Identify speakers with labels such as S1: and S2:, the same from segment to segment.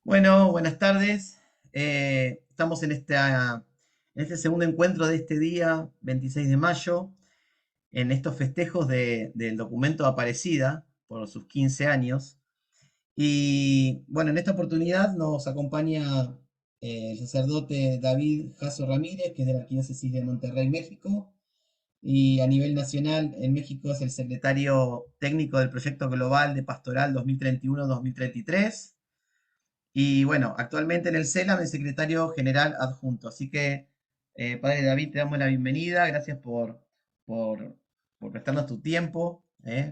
S1: Bueno, buenas tardes. Estamos en este segundo encuentro de este día, 26 de mayo, en estos festejos del documento de Aparecida por sus 15 años. Y bueno, en esta oportunidad nos acompaña el sacerdote David Jasso Ramírez, que es de la Arquidiócesis de Monterrey, México. Y a nivel nacional, en México es el secretario técnico del Proyecto Global de Pastoral 2031-2033. Y bueno, actualmente en el CELAM es secretario general adjunto. Así que, padre David, te damos la bienvenida. Gracias por, por prestarnos tu tiempo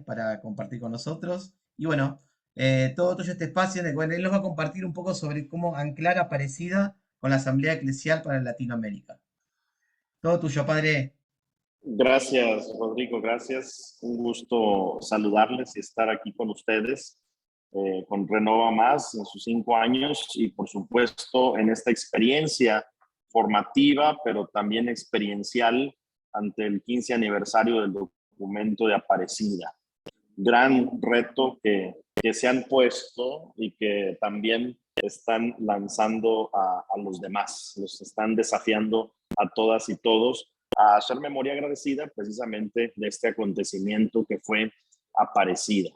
S1: para compartir con nosotros. Y bueno, todo tuyo este espacio en el cual él nos va a compartir un poco sobre cómo anclar Aparecida con la Asamblea Eclesial para Latinoamérica. Todo tuyo, padre.
S2: Gracias, Rodrigo, gracias. Un gusto saludarles y estar aquí con ustedes, con Renova Más en sus 5 años y, por supuesto, en esta experiencia formativa, pero también experiencial ante el 15 aniversario del documento de Aparecida. Gran reto que se han puesto y que también están lanzando a los demás, los están desafiando a todas y todos a hacer memoria agradecida precisamente de este acontecimiento que fue Aparecida.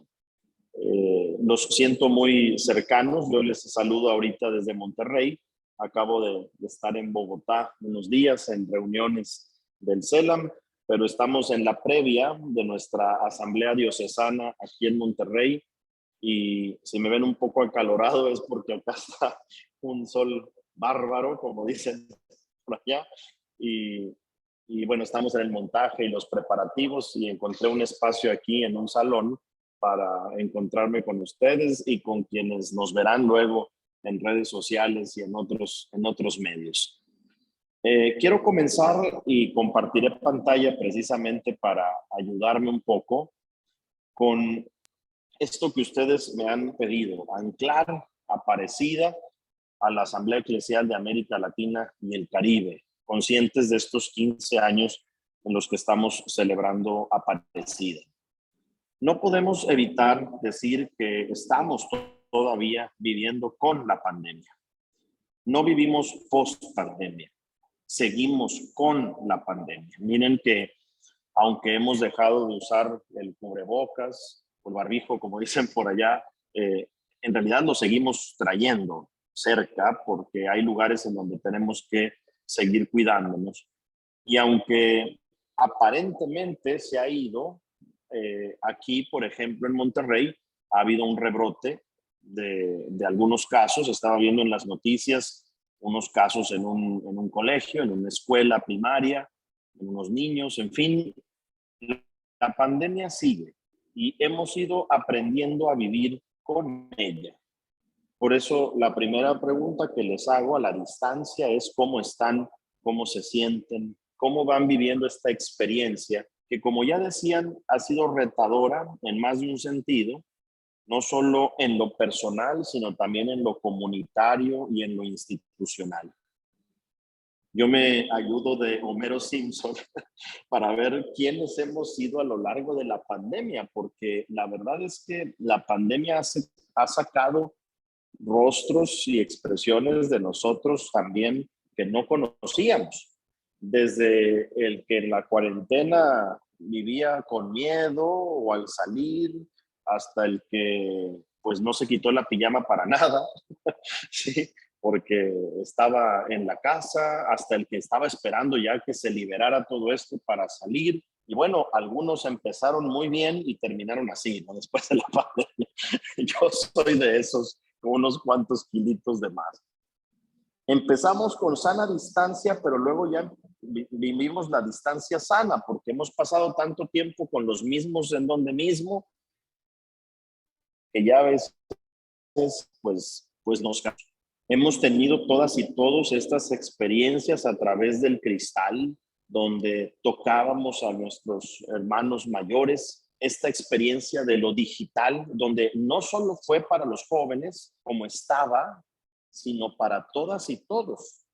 S2: Los siento muy cercanos, yo les saludo ahorita desde Monterrey, acabo de estar en Bogotá unos días en reuniones del CELAM, pero estamos en la previa de nuestra asamblea diocesana aquí en Monterrey y si me ven un poco acalorado es porque acá está un sol bárbaro, como dicen por allá, y, y bueno, estamos en el montaje y los preparativos y encontré un espacio aquí en un salón para encontrarme con ustedes y con quienes nos verán luego en redes sociales y en otros medios. Quiero comenzar y compartiré pantalla precisamente para ayudarme un poco con esto que ustedes me han pedido, anclar Aparecida a la Asamblea Eclesial de América Latina y el Caribe, conscientes de estos 15 años en los que estamos celebrando Aparecida. No podemos evitar decir que estamos todavía viviendo con la pandemia. No vivimos post-pandemia, seguimos con la pandemia. Miren que aunque hemos dejado de usar el cubrebocas o el barbijo, como dicen por allá, en realidad lo seguimos trayendo cerca porque hay lugares en donde tenemos que seguir cuidándonos. Y aunque aparentemente se ha ido, aquí, por ejemplo, en Monterrey, ha habido un rebrote de algunos casos. Estaba viendo en las noticias unos casos en un colegio, en una escuela primaria, en unos niños, en fin. La pandemia sigue y hemos ido aprendiendo a vivir con ella. Por eso, la primera pregunta que les hago a la distancia es cómo están, cómo se sienten, cómo van viviendo esta experiencia que, como ya decían, ha sido retadora en más de un sentido, no solo en lo personal, sino también en lo comunitario y en lo institucional. Yo me ayudo de Homero Simpson para ver quiénes hemos sido a lo largo de la pandemia, porque la verdad es que la pandemia ha sacado rostros y expresiones de nosotros también que no conocíamos. Desde el que en la cuarentena vivía con miedo o al salir, hasta el que pues no se quitó la pijama para nada, ¿sí? Porque estaba en la casa, hasta el que estaba esperando ya que se liberara todo esto para salir. Y bueno, algunos empezaron muy bien y terminaron así, ¿no? Después de la pandemia. Yo soy de esos con unos cuantos kilitos de más. Empezamos con sana distancia, pero luego ya vivimos la distancia sana, porque hemos pasado tanto tiempo con los mismos en donde mismo, que ya a veces pues nos cansamos. Hemos tenido todas y todos estas experiencias a través del cristal, donde tocábamos a nuestros hermanos mayores, esta experiencia de lo digital, donde no solo fue para los jóvenes, como estaba, sino para todas y todos,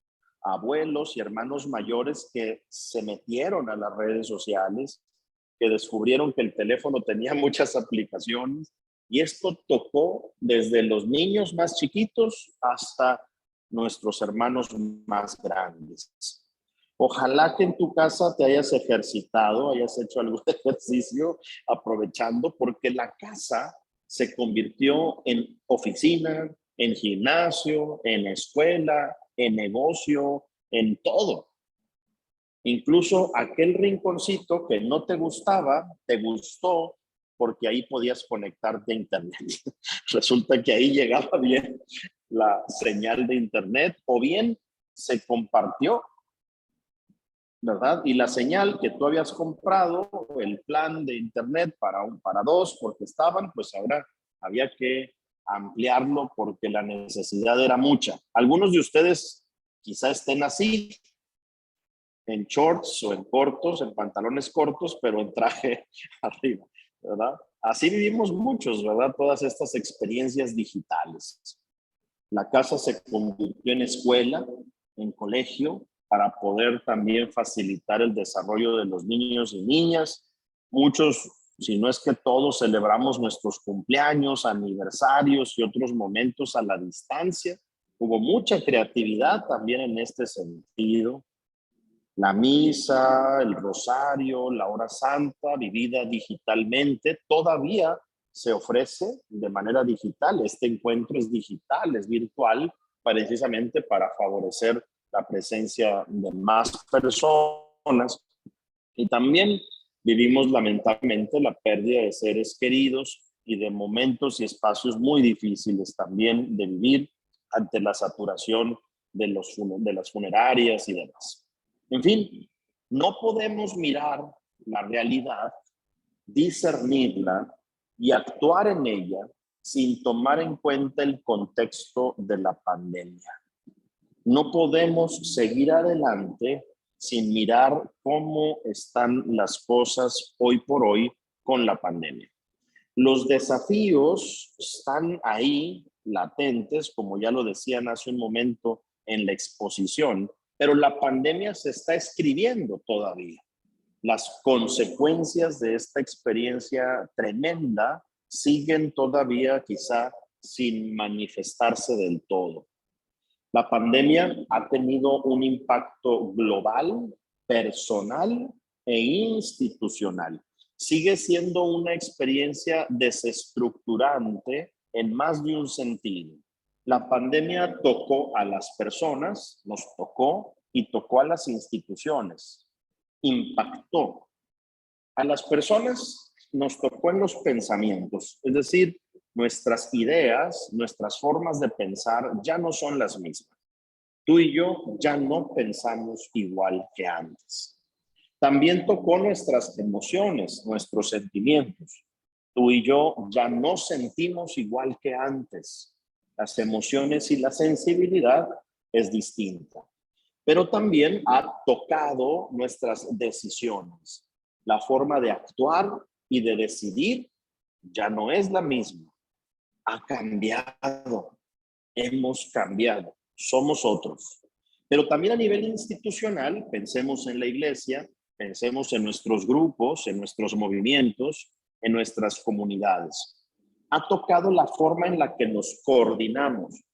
S2: abuelos y hermanos mayores que se metieron a las redes sociales, que descubrieron que el teléfono tenía muchas aplicaciones Y esto tocó desde los niños más chiquitos hasta nuestros hermanos más grandes. Ojalá que en tu casa te hayas ejercitado, hayas hecho algún ejercicio aprovechando, porque la casa se convirtió en oficina, en gimnasio, en escuela, en negocio, en todo. Incluso aquel rinconcito que no te gustaba, te gustó porque ahí podías conectarte a internet. Resulta que ahí llegaba bien la señal de internet o bien se compartió, ¿verdad? Y la señal que tú habías comprado, el plan de internet para dos, porque estaban, pues ahora había que ampliarlo porque la necesidad era mucha. Algunos de ustedes quizá estén así, en shorts o en cortos, en pantalones cortos, pero en traje arriba, ¿verdad? Así vivimos muchos, ¿verdad? Todas estas experiencias digitales. La casa se convirtió en escuela, en colegio, para poder también facilitar el desarrollo de los niños y niñas. Muchos, si no es que todos, celebramos nuestros cumpleaños, aniversarios y otros momentos a la distancia. Hubo mucha creatividad también en este sentido. La misa, el rosario, la hora santa, vivida digitalmente, todavía se ofrece de manera digital. Este encuentro es digital, es virtual, precisamente para favorecer la presencia de más personas. Y también vivimos lamentablemente la pérdida de seres queridos y de momentos y espacios muy difíciles también de vivir ante la saturación de las funerarias y demás. En fin, no podemos mirar la realidad, discernirla y actuar en ella sin tomar en cuenta el contexto de la pandemia. No podemos seguir adelante sin mirar cómo están las cosas hoy por hoy con la pandemia. Los desafíos están ahí latentes, como ya lo decían hace un momento en la exposición, pero la pandemia se está escribiendo todavía. Las consecuencias de esta experiencia tremenda siguen todavía quizá sin manifestarse del todo. La pandemia ha tenido un impacto global, personal e institucional. Sigue siendo una experiencia desestructurante en más de un sentido. La pandemia tocó a las personas, nos tocó y tocó a las instituciones. Impactó. A las personas nos tocó en los pensamientos, es decir, nuestras ideas, nuestras formas de pensar ya no son las mismas. Tú y yo ya no pensamos igual que antes. También tocó nuestras emociones, nuestros sentimientos. Tú y yo ya no sentimos igual que antes. Las emociones y la sensibilidad es distinta. Pero también ha tocado nuestras decisiones. La forma de actuar y de decidir ya no es la misma. Ha cambiado. Hemos cambiado. Somos otros. Pero también a nivel institucional, pensemos en la iglesia, pensemos en nuestros grupos, en nuestros movimientos, en nuestras comunidades. Ha tocado la forma en la que nos coordinamos.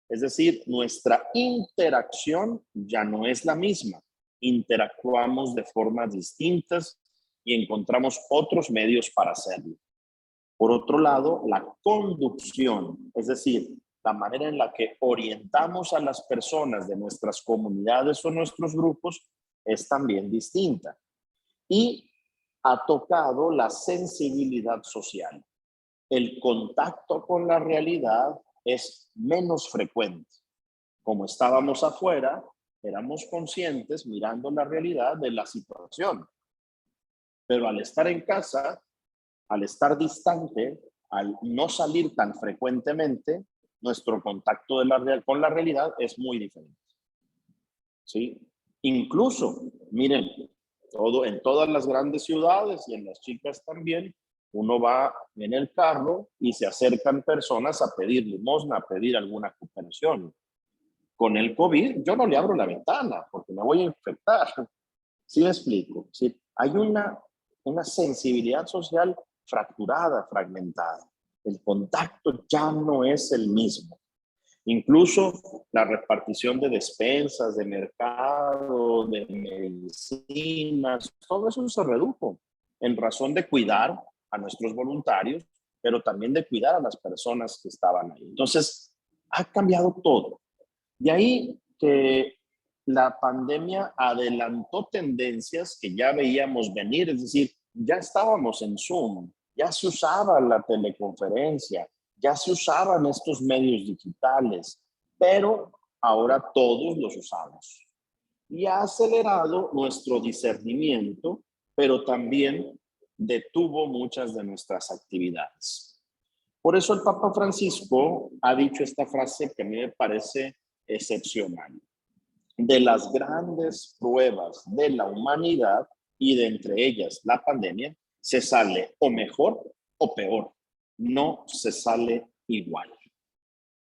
S2: Es decir, nuestra interacción ya no es la misma. Interactuamos de formas distintas y encontramos otros medios para hacerlo. Por otro lado, la conducción, es decir, la manera en la que orientamos a las personas de nuestras comunidades o nuestros grupos es también distinta. Y ha tocado la sensibilidad social. El contacto con la realidad es menos frecuente. Como estábamos afuera, éramos conscientes mirando la realidad de la situación. Pero al estar en casa, al estar distante, al no salir tan frecuentemente, nuestro contacto con la realidad es muy diferente. ¿Sí? Incluso, miren, en todas las grandes ciudades y en las chicas también, uno va en el carro y se acercan personas a pedir limosna, a pedir alguna cooperación. Con el COVID, yo no le abro la ventana porque me voy a infectar. ¿Sí me explico? ¿Sí? Hay una sensibilidad social fracturada, fragmentada. El contacto ya no es el mismo. Incluso la repartición de despensas, de mercado, de medicinas, todo eso se redujo en razón de cuidar a nuestros voluntarios, pero también de cuidar a las personas que estaban ahí. Entonces, ha cambiado todo. De ahí que la pandemia adelantó tendencias que ya veíamos venir, es decir, ya estábamos en Zoom, ya se usaba la teleconferencia, ya se usaban estos medios digitales, pero ahora todos los usamos. Y ha acelerado nuestro discernimiento, pero también detuvo muchas de nuestras actividades. Por eso el Papa Francisco ha dicho esta frase que a mí me parece excepcional. De las grandes pruebas de la humanidad y de entre ellas la pandemia, se sale o mejor o peor, no se sale igual.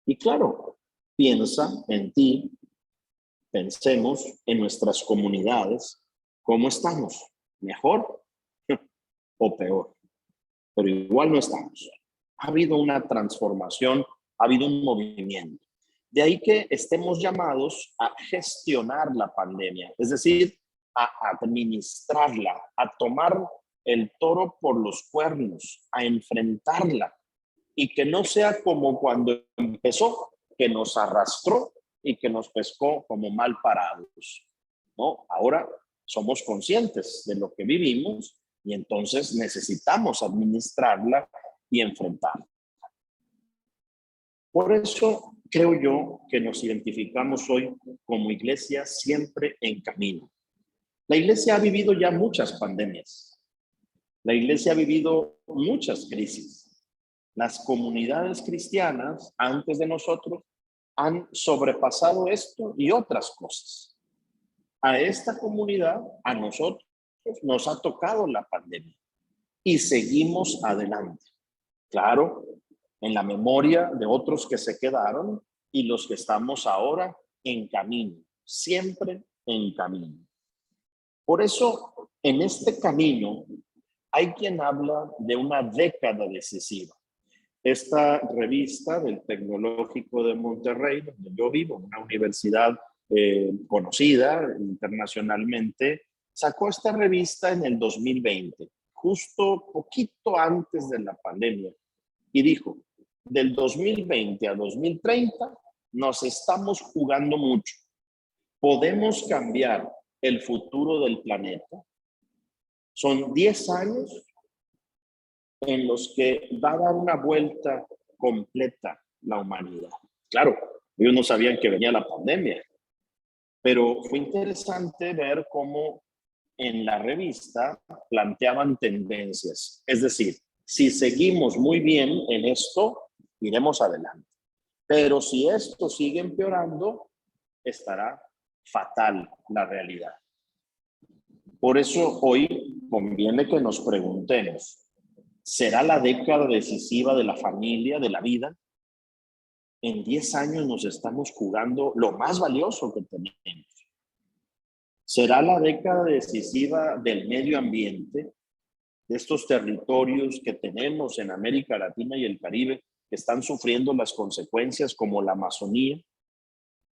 S2: Y claro, piensa en ti, pensemos en nuestras comunidades, ¿cómo estamos? ¿Mejor o peor? Pero igual no estamos. Ha habido una transformación, ha habido un movimiento. De ahí que estemos llamados a gestionar la pandemia, es decir, a administrarla, a tomar el toro por los cuernos, a enfrentarla y que no sea como cuando empezó, que nos arrastró y que nos pescó como mal parados. ¿No? Ahora somos conscientes de lo que vivimos y entonces necesitamos administrarla y enfrentarla. Por eso creo yo que nos identificamos hoy como iglesia siempre en camino. La iglesia ha vivido ya muchas pandemias. La iglesia ha vivido muchas crisis. Las comunidades cristianas antes de nosotros han sobrepasado esto y otras cosas. A esta comunidad, a nosotros, nos ha tocado la pandemia y seguimos adelante. Claro, en la memoria de otros que se quedaron y los que estamos ahora en camino, siempre en camino. Por eso, en este camino, hay quien habla de una década decisiva. Esta revista del Tecnológico de Monterrey, donde yo vivo, una universidad conocida internacionalmente, sacó esta revista en el 2020, justo poquito antes de la pandemia, y dijo, del 2020 a 2030 nos estamos jugando mucho. ¿Podemos cambiar el futuro del planeta? Son 10 años en los que va a dar una vuelta completa la humanidad. Claro, ellos no sabían que venía la pandemia, pero fue interesante ver cómo en la revista planteaban tendencias. Es decir, si seguimos muy bien en esto, iremos adelante. Pero si esto sigue empeorando, estará fatal la realidad. Por eso hoy conviene que nos preguntemos, ¿será la década decisiva de la familia, de la vida? En 10 años nos estamos jugando lo más valioso que tenemos. ¿Será la década decisiva del medio ambiente, de estos territorios que tenemos en América Latina y el Caribe que están sufriendo las consecuencias como la Amazonía?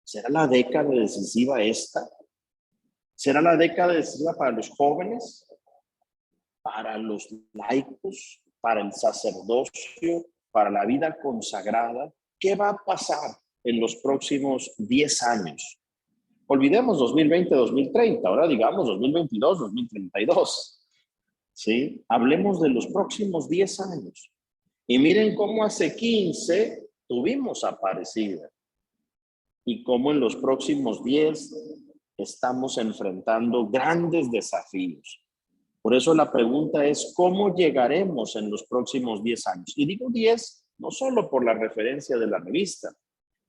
S2: ¿Será la década decisiva esta? ¿Será la década decisiva para los jóvenes, para los laicos, para el sacerdocio, para la vida consagrada? ¿Qué va a pasar en los próximos 10 años? Olvidemos 2020, 2030, ahora digamos 2022, 2032. ¿Sí? Hablemos de los próximos 10 años. Y miren cómo hace 15 tuvimos Aparecida. Y cómo en los próximos 10 estamos enfrentando grandes desafíos. Por eso la pregunta es, ¿cómo llegaremos en los próximos 10 años? Y digo 10 no solo por la referencia de la revista,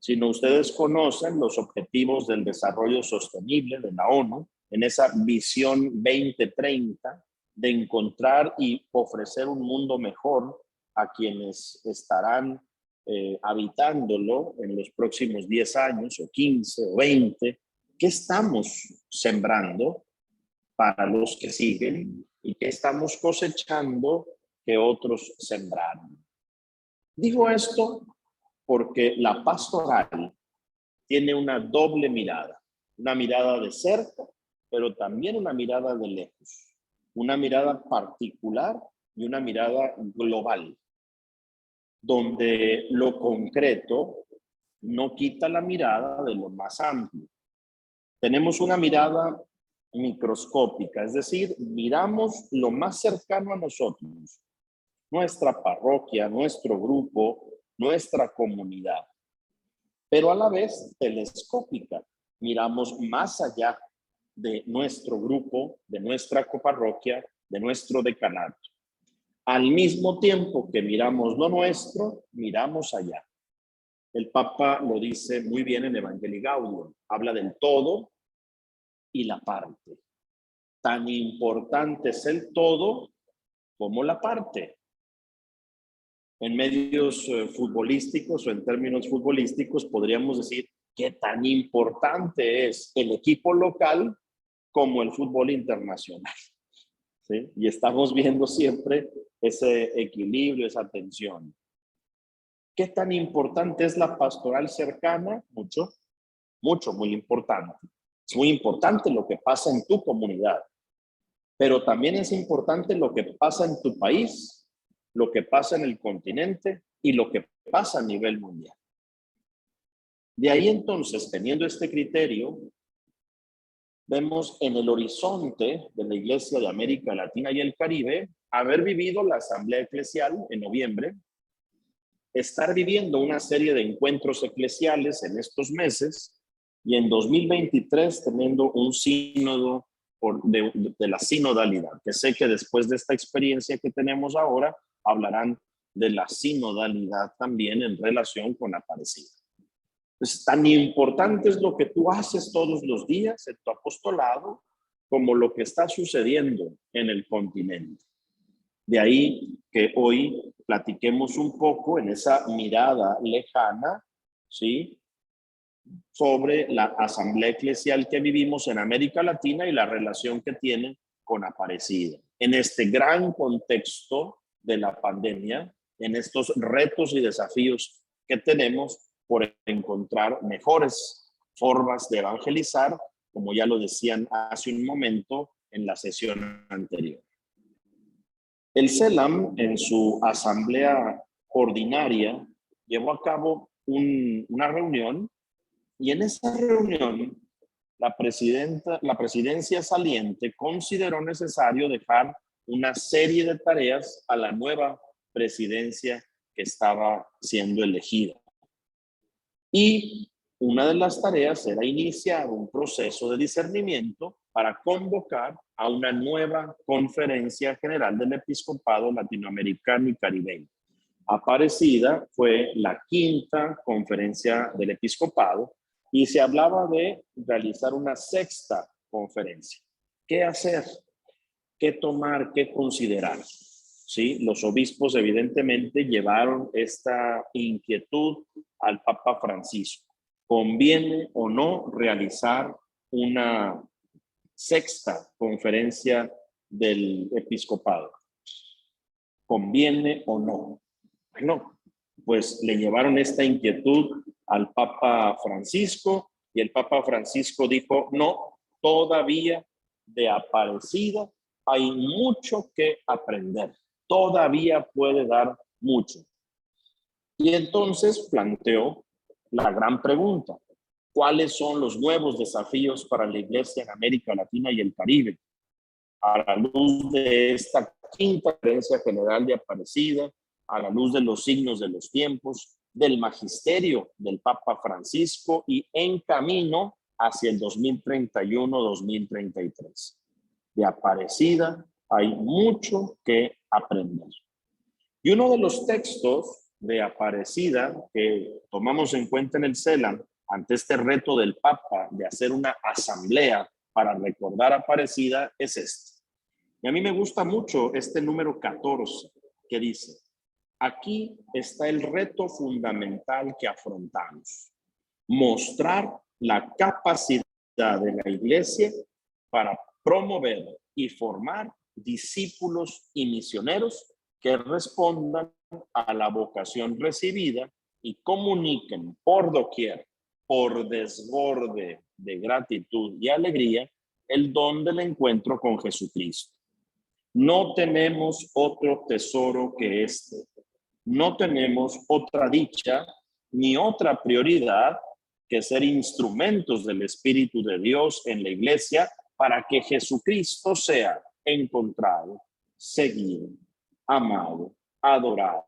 S2: sino ustedes conocen los objetivos del desarrollo sostenible de la ONU, en esa visión 2030 de encontrar y ofrecer un mundo mejor a quienes estarán habitándolo en los próximos 10 años o 15 o 20. ¿Qué estamos sembrando para los que siguen y qué estamos cosechando que otros sembraron? Digo esto porque la pastoral tiene una doble mirada, una mirada de cerca, pero también una mirada de lejos, una mirada particular y una mirada global, donde lo concreto no quita la mirada de lo más amplio. Tenemos una mirada microscópica, es decir, miramos lo más cercano a nosotros, nuestra parroquia, nuestro grupo, nuestra comunidad, pero a la vez telescópica, miramos más allá de nuestro grupo, de nuestra coparroquia, de nuestro decanato. Al mismo tiempo que miramos lo nuestro, miramos allá. El Papa lo dice muy bien en Evangelii Gaudium, habla del todo y la parte. Tan importante es el todo como la parte. En medios futbolísticos o en términos futbolísticos podríamos decir qué tan importante es el equipo local como el fútbol internacional. ¿Sí? Y estamos viendo siempre ese equilibrio, esa tensión. ¿Qué tan importante es la pastoral cercana? Mucho, mucho, muy importante. Es muy importante lo que pasa en tu comunidad, pero también es importante lo que pasa en tu país, lo que pasa en el continente y lo que pasa a nivel mundial. De ahí entonces, teniendo este criterio, vemos en el horizonte de la Iglesia de América Latina y el Caribe haber vivido la Asamblea Eclesial en noviembre, estar viviendo una serie de encuentros eclesiales en estos meses y en 2023 teniendo un sínodo de la sinodalidad, que sé que después de esta experiencia que tenemos ahora, hablarán de la sinodalidad también en relación con Aparecida. Entonces, tan importante es lo que tú haces todos los días en tu apostolado como lo que está sucediendo en el continente. De ahí que hoy platiquemos un poco en esa mirada lejana, ¿sí?, sobre la asamblea eclesial que vivimos en América Latina y la relación que tiene con Aparecida. En este gran contexto de la pandemia, en estos retos y desafíos que tenemos por encontrar mejores formas de evangelizar, como ya lo decían hace un momento en la sesión anterior. El CELAM, en su asamblea ordinaria, llevó a cabo una reunión y en esa reunión la presidencia saliente consideró necesario dejar una serie de tareas a la nueva presidencia que estaba siendo elegida. Y una de las tareas era iniciar un proceso de discernimiento para convocar a una nueva conferencia general del episcopado latinoamericano y caribeño. Aparecida fue la quinta conferencia del episcopado y se hablaba de realizar una sexta conferencia. ¿Qué hacer? ¿Qué tomar? ¿Qué considerar? ¿Sí? Los obispos evidentemente llevaron esta inquietud al Papa Francisco. ¿Conviene o no realizar una sexta conferencia del episcopado? ¿Conviene o no? Bueno, pues le llevaron esta inquietud al Papa Francisco y el Papa Francisco dijo, no, todavía de Aparecida hay mucho que aprender, todavía puede dar mucho. Y entonces planteó la gran pregunta, ¿cuáles son los nuevos desafíos para la Iglesia en América Latina y el Caribe? A la luz de esta quinta conferencia general de Aparecida, a la luz de los signos de los tiempos, del magisterio del Papa Francisco y en camino hacia el 2031-2033. De Aparecida hay mucho que aprender. Y uno de los textos de Aparecida que tomamos en cuenta en el CELAM ante este reto del Papa de hacer una asamblea para recordar Aparecida es este. Y a mí me gusta mucho este número 14 que dice, aquí está el reto fundamental que afrontamos, mostrar la capacidad de la Iglesia para promover y formar discípulos y misioneros que respondan a la vocación recibida y comuniquen por doquier, por desborde de gratitud y alegría, el don del encuentro con Jesucristo. No tenemos otro tesoro que este. No tenemos otra dicha ni otra prioridad que ser instrumentos del Espíritu de Dios en la iglesia para que Jesucristo sea encontrado, seguido, amado, adorado,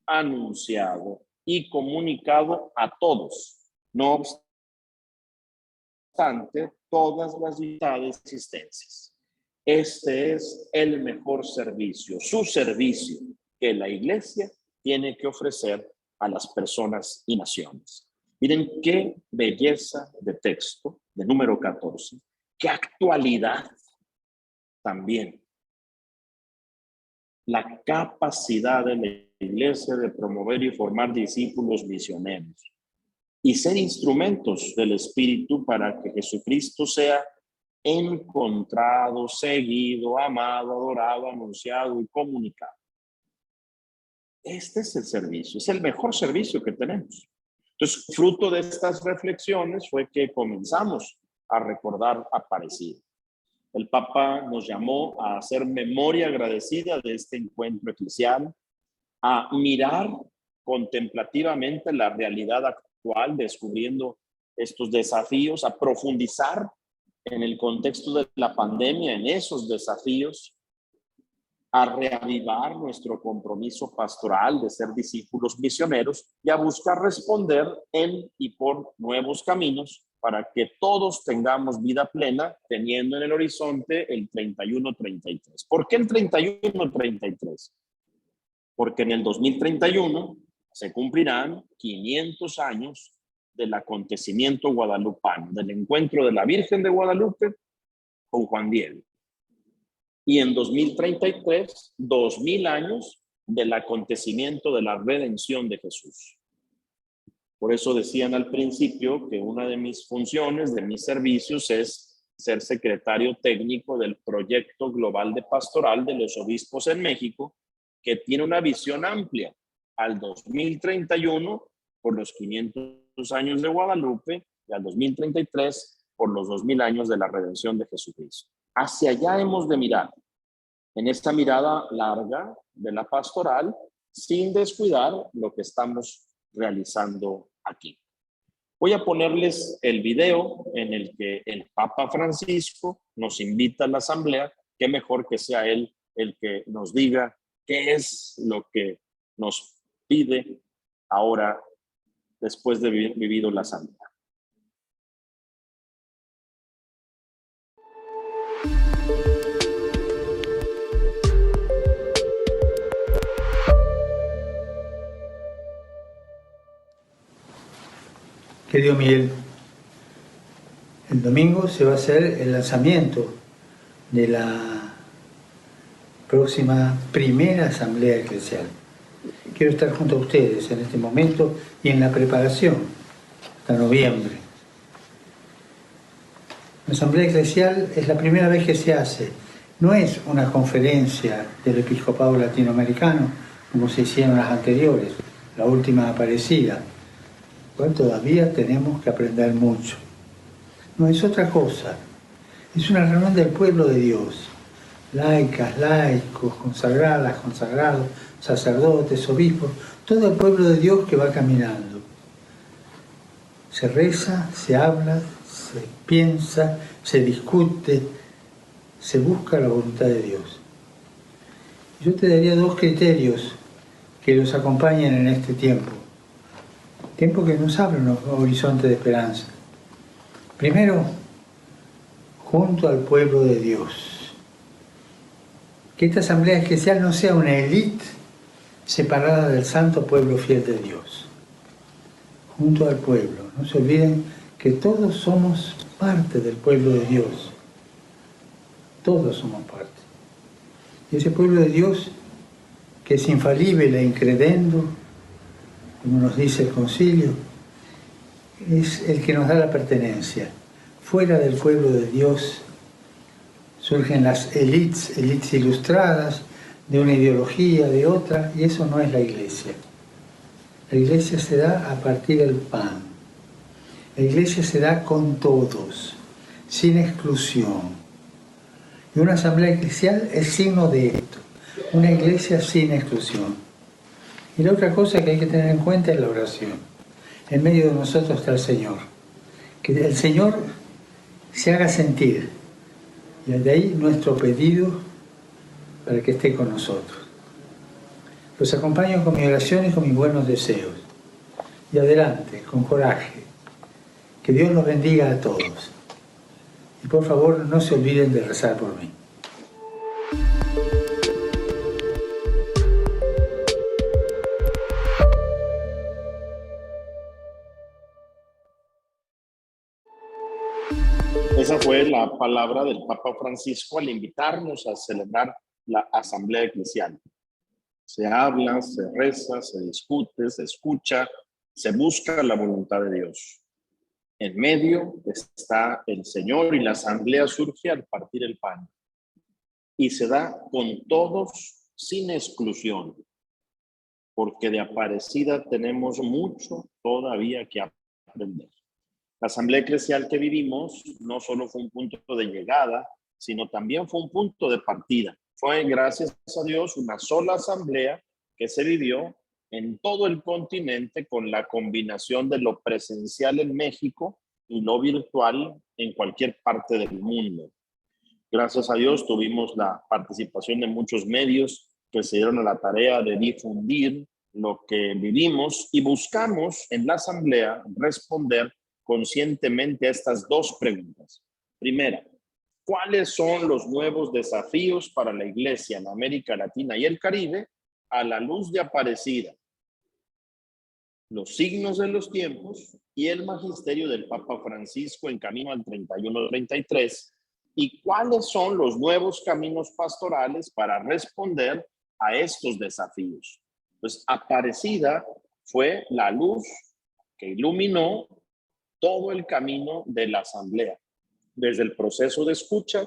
S2: anunciado y comunicado a todos, no obstante todas las limitadas existencias. Este es el mejor servicio, su servicio que la iglesia tiene que ofrecer a las personas y naciones. Miren qué belleza de texto, de número 14, qué actualidad también. La capacidad de la iglesia de promover y formar discípulos misioneros y ser instrumentos del Espíritu para que Jesucristo sea encontrado, seguido, amado, adorado, anunciado y comunicado. Este es el servicio, es el mejor servicio que tenemos. Entonces, fruto de estas reflexiones fue que comenzamos a recordar Aparecida. El Papa nos llamó a hacer memoria agradecida de este encuentro eclesial, a mirar contemplativamente la realidad actual, descubriendo estos desafíos, a profundizar en el contexto de la pandemia, en esos desafíos, a reavivar nuestro compromiso pastoral de ser discípulos misioneros y a buscar responder en y por nuevos caminos para que todos tengamos vida plena, teniendo en el horizonte el 31-33. ¿Por qué el 31-33? Porque en el 2031 se cumplirán 500 años del acontecimiento guadalupano, del encuentro de la Virgen de Guadalupe con Juan Diego. Y en 2033, 2000 años del acontecimiento de la redención de Jesús. Por eso decían al principio que una de mis funciones, de mis servicios, es ser secretario técnico del proyecto global de pastoral de los obispos en México, que tiene una visión amplia al 2031 por los 500 años de Guadalupe y al 2033 por los 2000 años de la redención de Jesucristo. Hacia allá hemos de mirar, en esta mirada larga de la pastoral, sin descuidar lo que estamos realizando aquí. Voy a ponerles el video en el que el Papa Francisco nos invita a la asamblea. Qué mejor que sea él el que nos diga qué es lo que nos pide ahora después de haber vivido la asamblea.
S3: Querido Miguel, el domingo se va a hacer el lanzamiento de la próxima primera asamblea eclesial. Quiero estar junto a ustedes en este momento y en la preparación hasta noviembre. La asamblea eclesial es la primera vez que se hace. No es una conferencia del episcopado latinoamericano como se hicieron las anteriores, la última Aparecida. Bueno, todavía tenemos que aprender mucho. No, es otra cosa. Es una reunión del pueblo de Dios. Laicas, laicos, consagradas, consagrados, sacerdotes, obispos, todo el pueblo de Dios que va caminando. Se reza, se habla, se piensa, se discute, se busca la voluntad de Dios. Yo te daría dos criterios que los acompañen en este tiempo. Tiempo que nos abre un horizonte de esperanza. Primero, junto al pueblo de Dios. Que esta asamblea eclesial no sea una élite separada del santo pueblo fiel de Dios. Junto al pueblo. No se olviden que todos somos parte del pueblo de Dios. Todos somos parte. Y ese pueblo de Dios, que es infalible e incredendo, como nos dice el concilio, es el que nos da la pertenencia. Fuera del pueblo de Dios surgen las élites ilustradas, de una ideología, de otra, y eso no es la iglesia. La iglesia se da a partir del pan. La iglesia se da con todos, sin exclusión. Y una asamblea eclesial es signo de esto, una iglesia sin exclusión. Y la otra cosa que hay que tener en cuenta es la oración. En medio de nosotros está el Señor. Que el Señor se haga sentir. Y de ahí nuestro pedido para que esté con nosotros. Los acompaño con mi oración y con mis buenos deseos. Y adelante, con coraje. Que Dios los bendiga a todos. Y por favor, no se olviden de rezar por mí.
S2: Esa fue la palabra del Papa Francisco al invitarnos a celebrar la Asamblea Eclesial. Se habla, se reza, se discute, se escucha, se busca la voluntad de Dios. En medio está el Señor y la Asamblea surge al partir el pan. Y se da con todos sin exclusión, porque de Aparecida tenemos mucho todavía que aprender. La asamblea eclesial que vivimos no solo fue un punto de llegada, sino también fue un punto de partida. Fue, gracias a Dios, una sola asamblea que se vivió en todo el continente con la combinación de lo presencial en México y lo virtual en cualquier parte del mundo. Gracias a Dios tuvimos la participación de muchos medios que se dieron a la tarea de difundir lo que vivimos y buscamos en la asamblea responder conscientemente a estas dos preguntas. Primera, ¿cuáles son los nuevos desafíos para la Iglesia en América Latina y el Caribe a la luz de Aparecida? Los signos de los tiempos y el magisterio del Papa Francisco en camino al 31-33, y cuáles son los nuevos caminos pastorales para responder a estos desafíos. Pues Aparecida fue la luz que iluminó todo el camino de la asamblea, desde el proceso de escucha,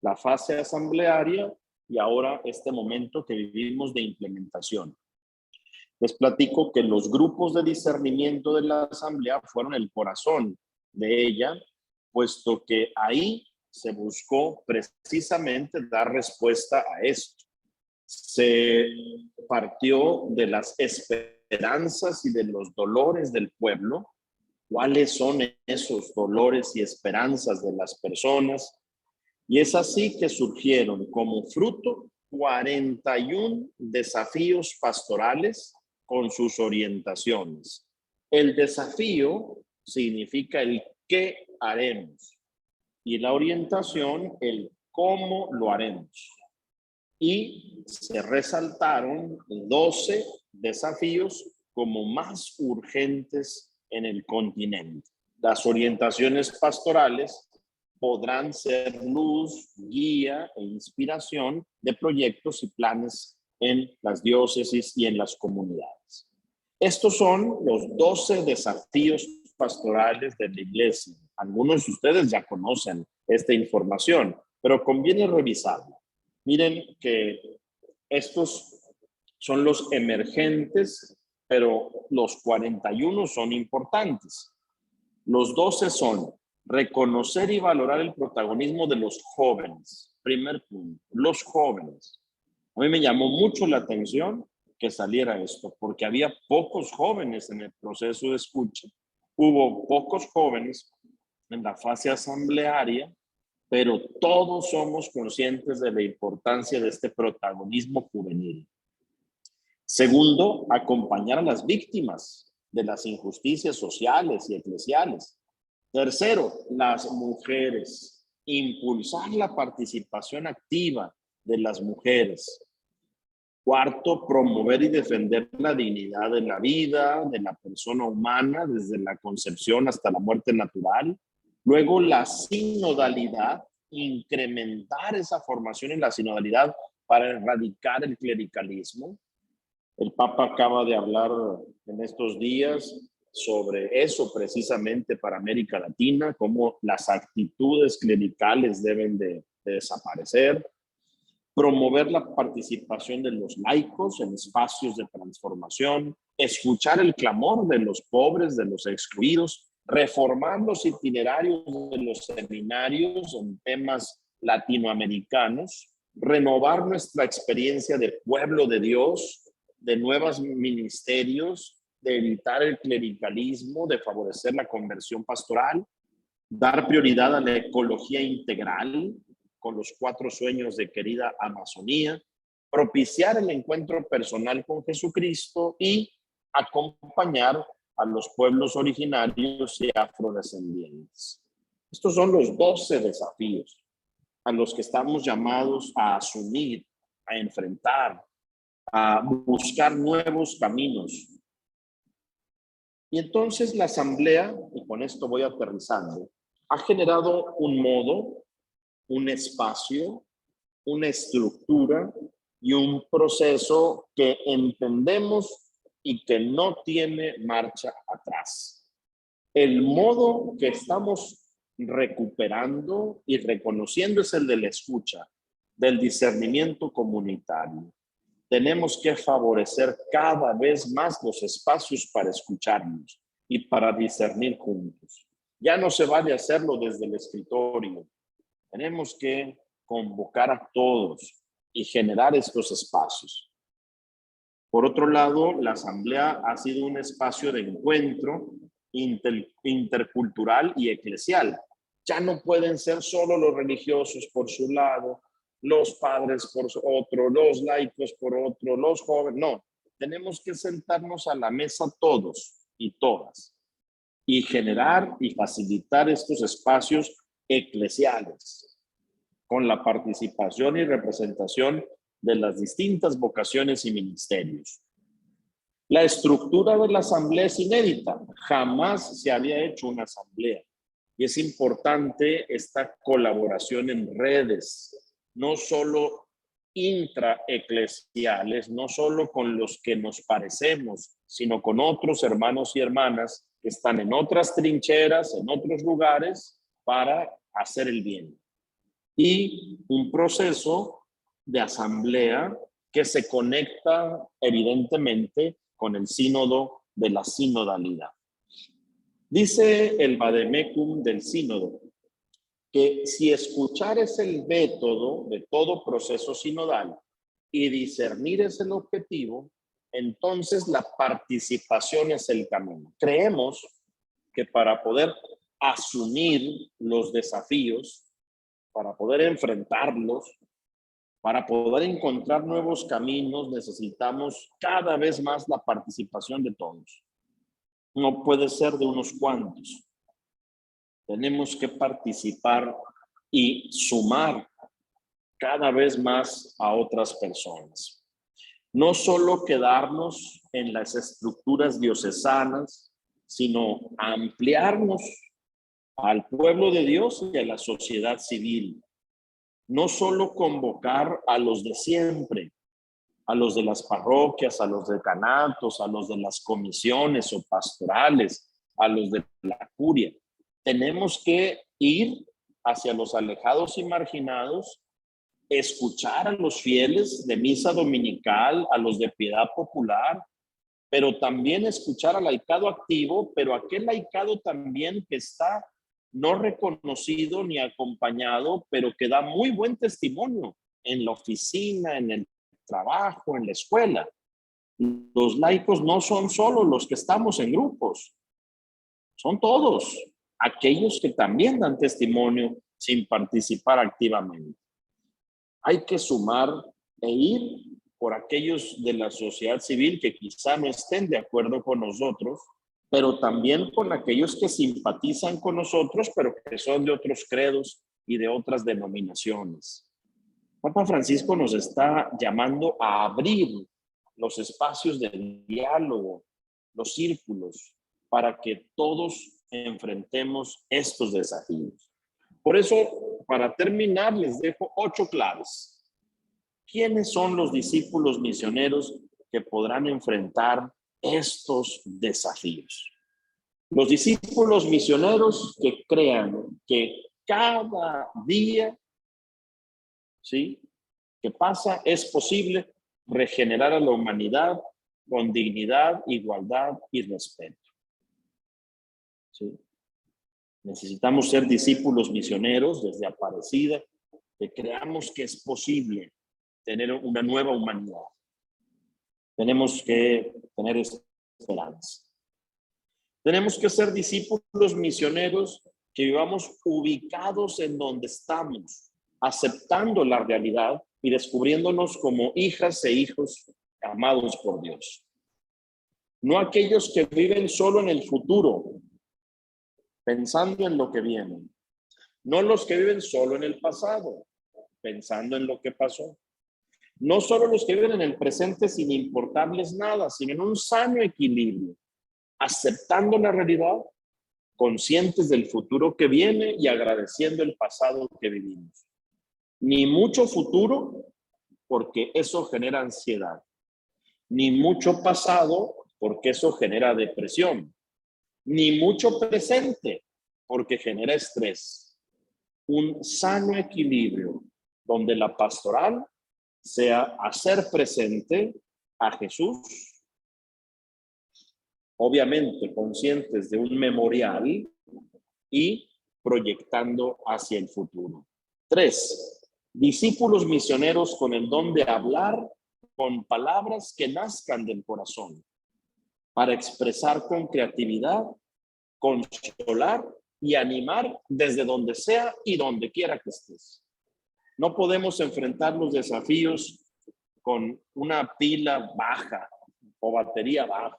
S2: la fase asamblearia y ahora este momento que vivimos de implementación. Les platico que los grupos de discernimiento de la asamblea fueron el corazón de ella, puesto que ahí se buscó precisamente dar respuesta a esto. Se partió de las esperanzas y de los dolores del pueblo. ¿Cuáles son esos dolores y esperanzas de las personas? Y es así que surgieron como fruto 41 desafíos pastorales con sus orientaciones. El desafío significa el qué haremos y la orientación el cómo lo haremos. Y se resaltaron 12 desafíos como más urgentes en el continente. Las orientaciones pastorales podrán ser luz, guía e inspiración de proyectos y planes en las diócesis y en las comunidades. Estos son los 12 desafíos pastorales de la Iglesia. Algunos de ustedes ya conocen esta información, pero conviene revisarla. Miren que estos son los emergentes, pero los 41 son importantes. Los 12 son reconocer y valorar el protagonismo de los jóvenes. Primer punto, los jóvenes. A mí me llamó mucho la atención que saliera esto, porque había pocos jóvenes en el proceso de escucha. Hubo pocos jóvenes en la fase asamblearia, pero todos somos conscientes de la importancia de este protagonismo juvenil. Segundo, acompañar a las víctimas de las injusticias sociales y eclesiales. Tercero, las mujeres. Impulsar la participación activa de las mujeres. Cuarto, promover y defender la dignidad de la vida, de la persona humana, desde la concepción hasta la muerte natural. Luego, la sinodalidad, incrementar esa formación en la sinodalidad para erradicar el clericalismo. El Papa acaba de hablar en estos días sobre eso precisamente para América Latina, cómo las actitudes clericales deben de desaparecer. promover la participación de los laicos en espacios de transformación, escuchar el clamor de los pobres, de los excluidos, reformar los itinerarios de los seminarios en temas latinoamericanos, renovar nuestra experiencia de pueblo de Dios, de nuevos ministerios, de evitar el clericalismo, de favorecer la conversión pastoral, dar prioridad a la ecología integral con los 4 sueños de querida Amazonía, propiciar el encuentro personal con Jesucristo y acompañar a los pueblos originarios y afrodescendientes. Estos son los 12 desafíos a los que estamos llamados a asumir, a enfrentar, a buscar nuevos caminos. Y entonces la asamblea, y con esto voy aterrizando, ha generado un modo, un espacio, una estructura y un proceso que entendemos y que no tiene marcha atrás. El modo que estamos recuperando y reconociendo es el de la escucha, del discernimiento comunitario. Tenemos que favorecer cada vez más los espacios para escucharnos y para discernir juntos. Ya no se vale hacerlo desde el escritorio. Tenemos que convocar a todos y generar estos espacios. Por otro lado, la asamblea ha sido un espacio de encuentro intercultural y eclesial. Ya no pueden ser solo los religiosos por su lado, los padres por otro, los laicos por otro, los jóvenes. No, tenemos que sentarnos a la mesa todos y todas y generar y facilitar estos espacios eclesiales con la participación y representación de las distintas vocaciones y ministerios. La estructura de la asamblea es inédita. Jamás se había hecho una asamblea. Y es importante esta colaboración en redes, no solo intraeclesiales, no solo con los que nos parecemos, sino con otros hermanos y hermanas que están en otras trincheras, en otros lugares, para hacer el bien. Y un proceso de asamblea que se conecta evidentemente con el sínodo de la sinodalidad. Dice el vademecum del sínodo que si escuchar es el método de todo proceso sinodal y discernir es el objetivo, entonces la participación es el camino. Creemos que para poder asumir los desafíos, para poder enfrentarlos, para poder encontrar nuevos caminos, necesitamos cada vez más la participación de todos. No puede ser de unos cuantos. Tenemos que participar y sumar cada vez más a otras personas. No solo quedarnos en las estructuras diocesanas, sino ampliarnos al pueblo de Dios y a la sociedad civil. No solo convocar a los de siempre, a los de las parroquias, a los decanatos, a los de las comisiones o pastorales, a los de la curia. Tenemos que ir hacia los alejados y marginados, escuchar a los fieles de misa dominical, a los de piedad popular, pero también escuchar al laicado activo, pero aquel laicado también que está no reconocido ni acompañado, pero que da muy buen testimonio en la oficina, en el trabajo, en la escuela. Los laicos no son solo los que estamos en grupos, son todos aquellos que también dan testimonio sin participar activamente. Hay que sumar e ir por aquellos de la sociedad civil que quizá no estén de acuerdo con nosotros, pero también con aquellos que simpatizan con nosotros, pero que son de otros credos y de otras denominaciones. Papa Francisco nos está llamando a abrir los espacios de diálogo, los círculos, para que todos enfrentemos estos desafíos. Por eso, para terminar, les dejo 8 claves. ¿Quiénes son los discípulos misioneros que podrán enfrentar estos desafíos? Los discípulos misioneros que crean que cada día, ¿sí?, que pasa, es posible regenerar a la humanidad con dignidad, igualdad y respeto. ¿Sí? Necesitamos ser discípulos misioneros desde Aparecida, que creamos que es posible tener una nueva humanidad. Tenemos que tener esperanza. Tenemos que ser discípulos misioneros que vivamos ubicados en donde estamos, aceptando la realidad y descubriéndonos como hijas e hijos amados por Dios. No aquellos que viven solo en el futuro, pensando en lo que viene. No los que viven solo en el pasado, pensando en lo que pasó. No solo los que viven en el presente sin importarles nada, sino en un sano equilibrio, aceptando la realidad, conscientes del futuro que viene y agradeciendo el pasado que vivimos. Ni mucho futuro, porque eso genera ansiedad. Ni mucho pasado, porque eso genera depresión. Ni mucho presente, porque genera estrés. Un sano equilibrio donde la pastoral sea hacer presente a Jesús, obviamente conscientes de un memorial y proyectando hacia el futuro. 3, discípulos misioneros con el don de hablar con palabras que nazcan del corazón, para expresar con creatividad, consolar y animar desde donde sea y donde quiera que estés. No podemos enfrentar los desafíos con una pila baja o batería baja.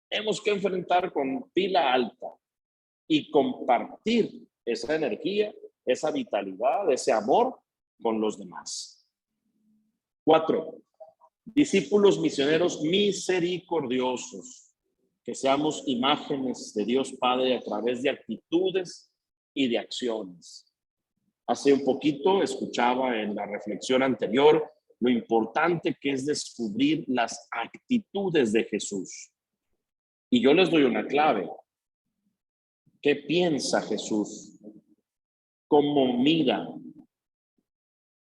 S2: Tenemos que enfrentar con pila alta y compartir esa energía, esa vitalidad, ese amor con los demás. 4, discípulos misioneros misericordiosos, que seamos imágenes de Dios Padre a través de actitudes y de acciones. Hace un poquito escuchaba en la reflexión anterior lo importante que es descubrir las actitudes de Jesús. Y yo les doy una clave. ¿Qué piensa Jesús? ¿Cómo mira?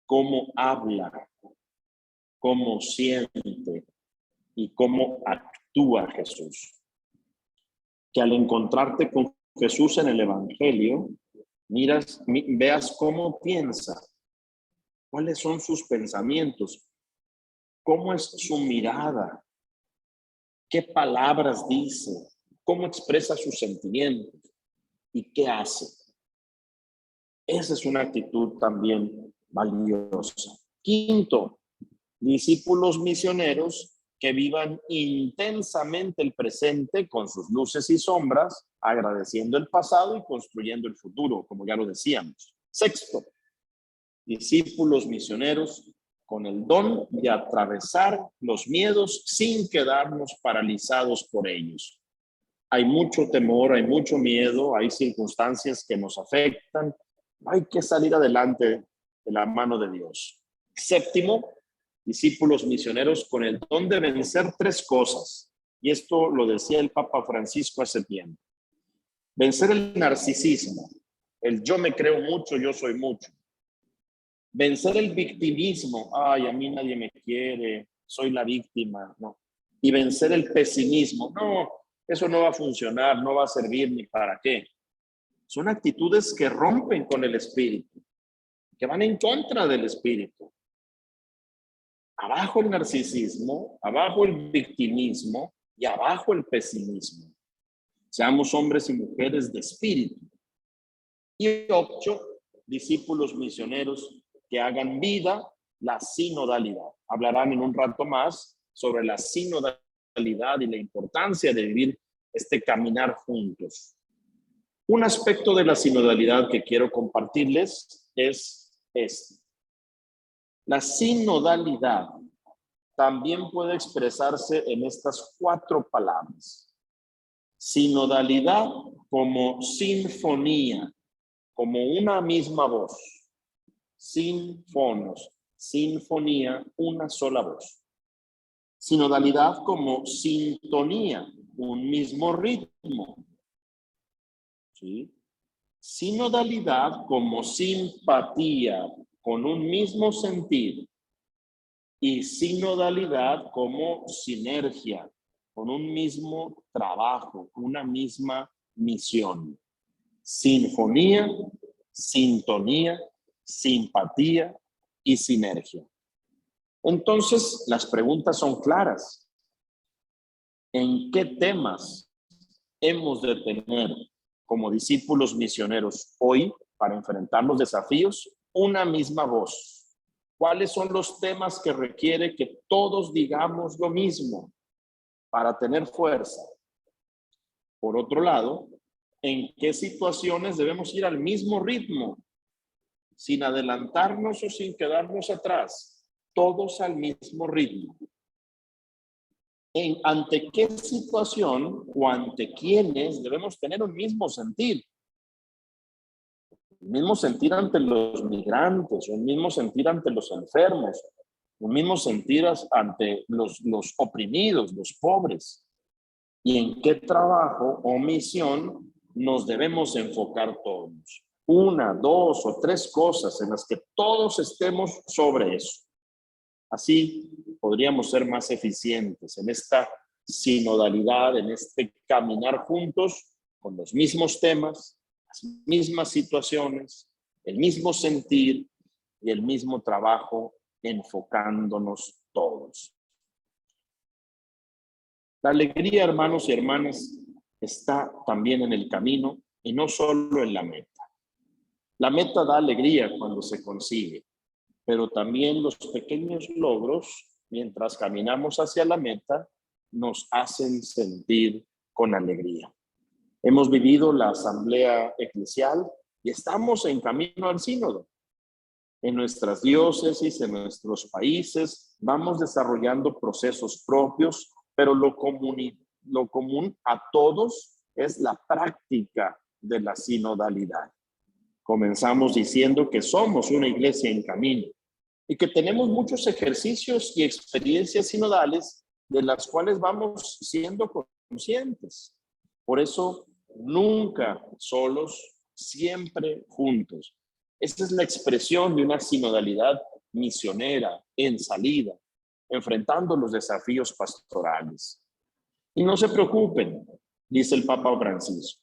S2: ¿Cómo habla? ¿Cómo siente? ¿Y cómo actúa Jesús? Que al encontrarte con Jesús en el Evangelio, veas cómo piensa, cuáles son sus pensamientos, cómo es su mirada, qué palabras dice, cómo expresa sus sentimientos y qué hace. Esa es una actitud también valiosa. 5, discípulos misioneros que vivan intensamente el presente con sus luces y sombras, agradeciendo el pasado y construyendo el futuro, como ya lo decíamos. 6, discípulos misioneros con el don de atravesar los miedos sin quedarnos paralizados por ellos. Hay mucho temor, hay mucho miedo, hay circunstancias que nos afectan. Hay que salir adelante de la mano de Dios. 7, discípulos misioneros con el don de vencer 3 cosas. Y esto lo decía el Papa Francisco hace tiempo. Vencer el narcisismo, el yo me creo mucho, yo soy mucho. Vencer el victimismo, ay, a mí nadie me quiere, soy la víctima, no. Y vencer el pesimismo, no, eso no va a funcionar, no va a servir ni para qué. Son actitudes que rompen con el espíritu, que van en contra del espíritu. Abajo el narcisismo, abajo el victimismo y abajo el pesimismo. Seamos hombres y mujeres de espíritu. Y 8, discípulos misioneros que hagan vida la sinodalidad. Hablarán en un rato más sobre la sinodalidad y la importancia de vivir este caminar juntos. Un aspecto de la sinodalidad que quiero compartirles es este. La sinodalidad también puede expresarse en estas 4 palabras. Sinodalidad como sinfonía, como una misma voz. Sinfonos, sinfonía, una sola voz. Sinodalidad como sintonía, un mismo ritmo. ¿Sí? Sinodalidad como simpatía, con un mismo sentir, y sinodalidad como sinergia, con un mismo trabajo, una misma misión. Sinfonía, sintonía, simpatía y sinergia. Entonces, las preguntas son claras. ¿En qué temas hemos de tener como discípulos misioneros hoy para enfrentar los desafíos una misma voz? ¿Cuáles son los temas que requiere que todos digamos lo mismo para tener fuerza? Por otro lado, ¿en qué situaciones debemos ir al mismo ritmo, sin adelantarnos o sin quedarnos atrás? Todos al mismo ritmo. ¿Ante qué situación o ante quiénes debemos tener un mismo sentir? Un mismo sentir ante los migrantes, un mismo sentir ante los enfermos, un mismo sentir ante los oprimidos, los pobres. ¿Y en qué trabajo o misión nos debemos enfocar todos? Una, dos o tres cosas en las que todos estemos sobre eso. Así podríamos ser más eficientes en esta sinodalidad, en este caminar juntos con los mismos temas, las mismas situaciones, el mismo sentir y el mismo trabajo, enfocándonos todos. La alegría, hermanos y hermanas, está también en el camino y no solo en la meta. La meta da alegría cuando se consigue, pero también los pequeños logros, mientras caminamos hacia la meta, nos hacen sentir con alegría. Hemos vivido la asamblea eclesial y estamos en camino al sínodo. En nuestras diócesis, en nuestros países, vamos desarrollando procesos propios, pero lo común a todos es la práctica de la sinodalidad. Comenzamos diciendo que somos una iglesia en camino y que tenemos muchos ejercicios y experiencias sinodales de las cuales vamos siendo conscientes. Por eso, nunca solos, siempre juntos. Esta es la expresión de una sinodalidad misionera, en salida, enfrentando los desafíos pastorales. Y no se preocupen, dice el Papa Francisco.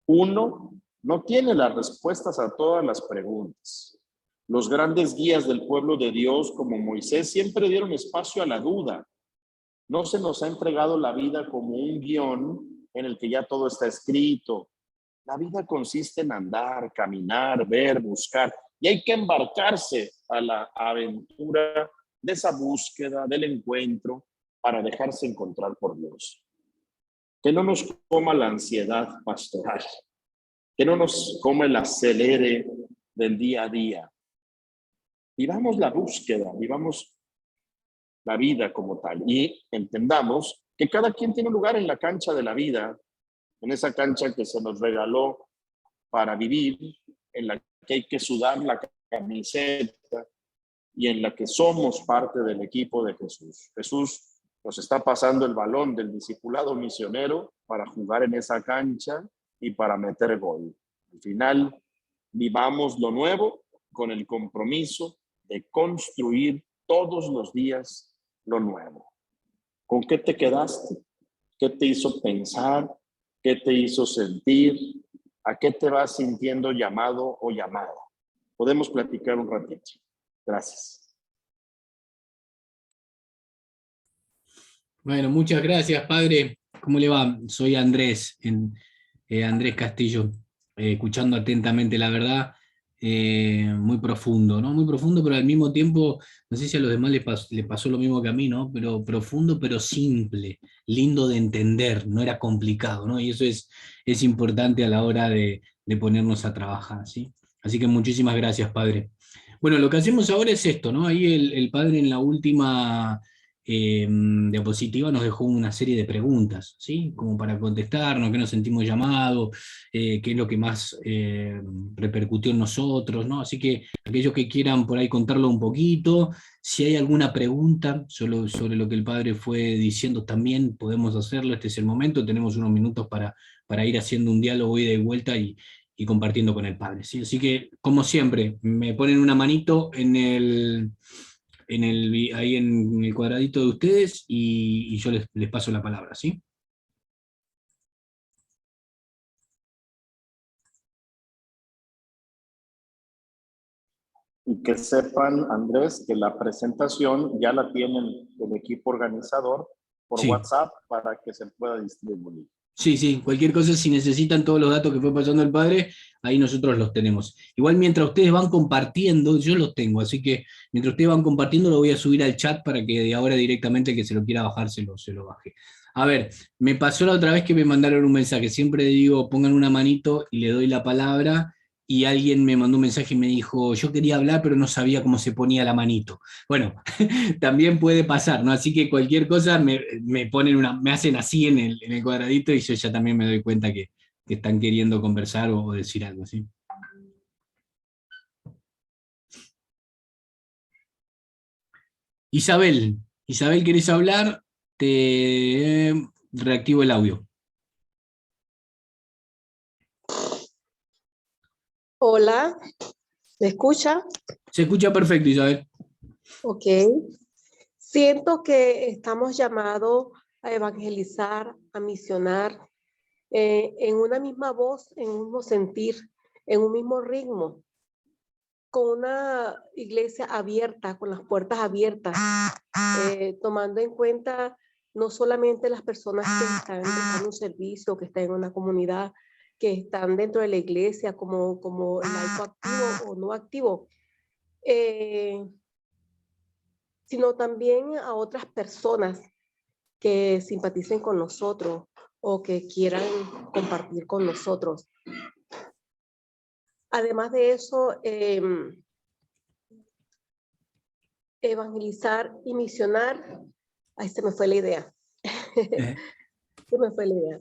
S2: Uno no tiene las respuestas a todas las preguntas. Los grandes guías del pueblo de Dios, como Moisés, siempre dieron espacio a la duda. No se nos ha entregado la vida como un guión en el que ya todo está escrito. La vida consiste en andar, caminar, ver, buscar, y hay que embarcarse a la aventura de esa búsqueda, del encuentro, para dejarse encontrar por Dios. Que no nos coma la ansiedad pastoral, que no nos coma el acelere del día a día. Vivamos la búsqueda, vivamos la vida como tal y entendamos que cada quien tiene un lugar en la cancha de la vida, en esa cancha que se nos regaló para vivir, en la que hay que sudar la camiseta y en la que somos parte del equipo de Jesús. Jesús nos está pasando el balón del discipulado misionero para jugar en esa cancha y para meter gol. Al final, vivamos lo nuevo con el compromiso de construir todos los días lo nuevo. ¿Con qué te quedaste? ¿Qué te hizo pensar? ¿Qué te hizo sentir? ¿A qué te vas sintiendo llamado o llamada? Podemos platicar un ratito. Gracias.
S4: Bueno, muchas gracias, padre. ¿Cómo le va? Soy Andrés, Andrés Castillo, escuchando atentamente, la verdad, muy profundo, ¿no? Muy profundo, pero al mismo tiempo, no sé si a los demás les pasó lo mismo que a mí, ¿no? Pero profundo, pero simple, lindo de entender, no era complicado, ¿no? Y eso es importante a la hora de ponernos a trabajar, ¿sí? Así que muchísimas gracias, padre. Bueno, lo que hacemos ahora es esto, ¿no? Ahí el padre en la última diapositiva nos dejó una serie de preguntas, ¿sí? Como para contestarnos, qué nos sentimos llamados, qué es lo que más repercutió en nosotros, ¿no? Así que aquellos que quieran por ahí contarlo un poquito, si hay alguna pregunta sobre lo que el padre fue diciendo también, podemos hacerlo, este es el momento, tenemos unos minutos para ir haciendo un diálogo ida y vuelta y compartiendo con el padre, ¿sí? Así que, como siempre, me ponen una manito ahí en el cuadradito de ustedes y yo les paso la palabra, ¿sí?
S2: Y que sepan, Andrés, que la presentación ya la tienen el equipo organizador por
S4: Sí.
S2: WhatsApp para que se pueda distribuir.
S4: Sí, sí, cualquier cosa, si necesitan todos los datos que fue pasando el padre, ahí nosotros los tenemos. Igual mientras ustedes van compartiendo, yo los tengo, así que mientras ustedes van compartiendo lo voy a subir al chat para que de ahora directamente el que se lo quiera bajar se lo baje. A ver, me pasó la otra vez que me mandaron un mensaje, siempre digo pongan una manito y le doy la palabra y alguien me mandó un mensaje y me dijo, yo quería hablar pero no sabía cómo se ponía la manito. Bueno, también puede pasar, ¿no? Así que cualquier cosa me ponen me hacen así en el cuadradito y yo ya también me doy cuenta que están queriendo conversar o decir algo, ¿sí? Isabel, ¿querés hablar? Te reactivo el audio.
S5: Hola, ¿me escucha?
S4: Se escucha perfecto, Isabel.
S5: Ok. Siento que estamos llamados a evangelizar, a misionar, en una misma voz, en un mismo sentir, en un mismo ritmo, con una iglesia abierta, con las puertas abiertas, tomando en cuenta no solamente las personas que están prestando un servicio, que están en una comunidad, que están dentro de la iglesia como laico activo o no activo, sino también a otras personas que simpaticen con nosotros o que quieran compartir con nosotros. Además de eso, evangelizar y misionar, ahí se me fue la idea. Se me fue la idea.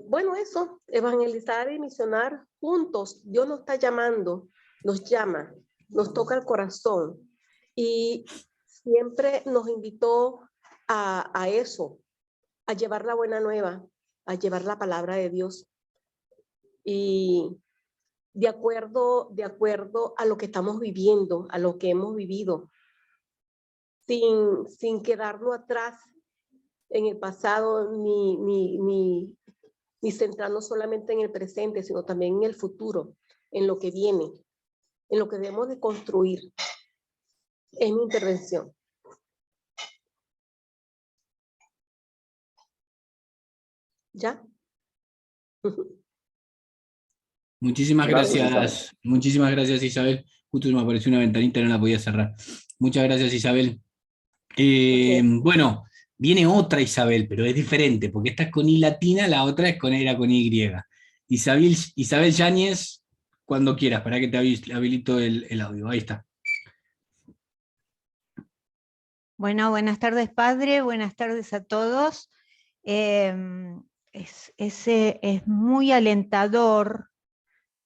S5: Bueno, eso, evangelizar y misionar juntos. Dios nos está llamando, nos llama, nos toca el corazón y siempre nos invitó a eso, a llevar la buena nueva, a llevar la palabra de Dios. Y de acuerdo a lo que estamos viviendo, a lo que hemos vivido, sin quedarnos atrás en el pasado, ni centrarnos solamente en el presente, sino también en el futuro, en lo que viene, en lo que debemos de construir. Es mi intervención. ¿Ya?
S4: Muchísimas
S2: Gracias,
S4: gracias, muchísimas gracias, Isabel. Justo me apareció una ventanita y no la podía cerrar. Muchas gracias, Isabel.
S5: Okay.
S4: Bueno, viene otra Isabel, pero es diferente, porque esta es con I latina, la otra era con Y. Isabel Yáñez, cuando quieras, para que te habilito el audio. Ahí está.
S6: Bueno, buenas tardes, padre, buenas tardes a todos. Es muy alentador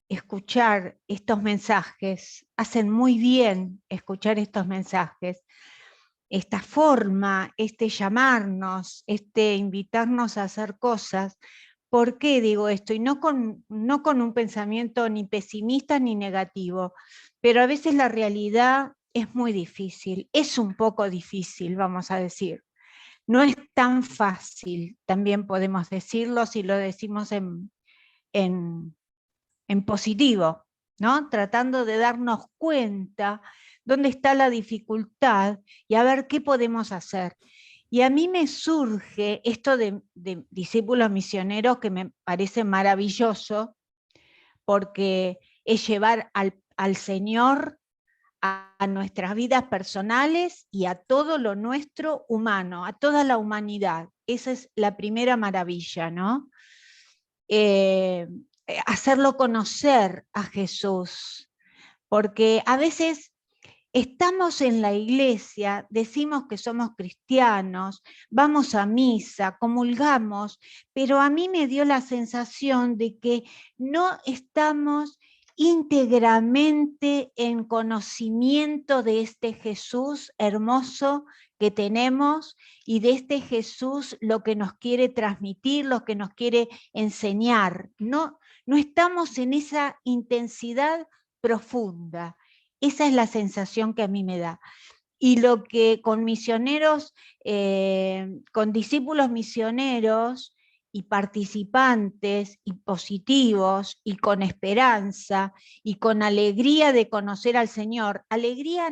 S6: escuchar estos mensajes, hacen muy bien escuchar estos mensajes. Esta forma, este llamarnos, este invitarnos a hacer cosas. ¿Por qué digo esto? Y no con un pensamiento ni pesimista ni negativo, pero a veces la realidad es muy difícil, es un poco difícil, vamos a decir. No es tan fácil, también podemos decirlo si lo decimos en positivo, ¿no? Tratando de darnos cuenta dónde está la dificultad y a ver qué podemos hacer. Y a mí me surge esto de discípulos misioneros que me parece maravilloso, porque es llevar al Señor a nuestras vidas personales y a todo lo nuestro humano, a toda la humanidad. Esa es la primera maravilla, ¿no? Hacerlo conocer a Jesús, porque a veces estamos en la iglesia, decimos que somos cristianos, vamos a misa, comulgamos, pero a mí me dio la sensación de que no estamos íntegramente en conocimiento de este Jesús hermoso que tenemos y de este Jesús lo que nos quiere transmitir, lo que nos quiere enseñar. No estamos en esa intensidad profunda. Esa es la sensación que a mí me da. y lo que con misioneros, con discípulos misioneros y participantes y positivos y con esperanza y con alegría de conocer al Señor, alegría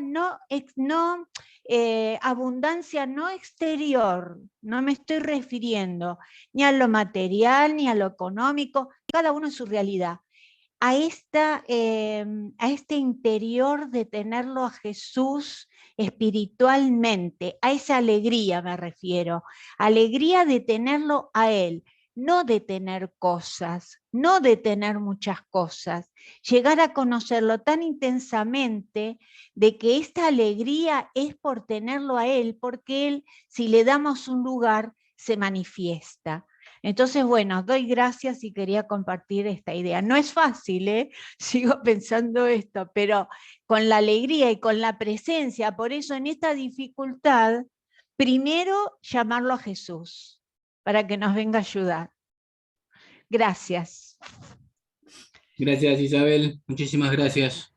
S6: abundancia no exterior, no me estoy refiriendo ni a lo material ni a lo económico, cada uno en su realidad, a este interior de tenerlo a Jesús espiritualmente, a esa alegría me refiero, alegría de tenerlo a Él, no de tener cosas, no de tener muchas cosas, llegar a conocerlo tan intensamente de que esta alegría es por tenerlo a Él, porque Él, si le damos un lugar, se manifiesta. Entonces, bueno, doy gracias y quería compartir esta idea. No es fácil, sigo pensando esto, pero con la alegría y con la presencia, por eso en esta dificultad, primero llamarlo a Jesús, para que nos venga a ayudar. Gracias.
S4: Gracias, Isabel, muchísimas gracias.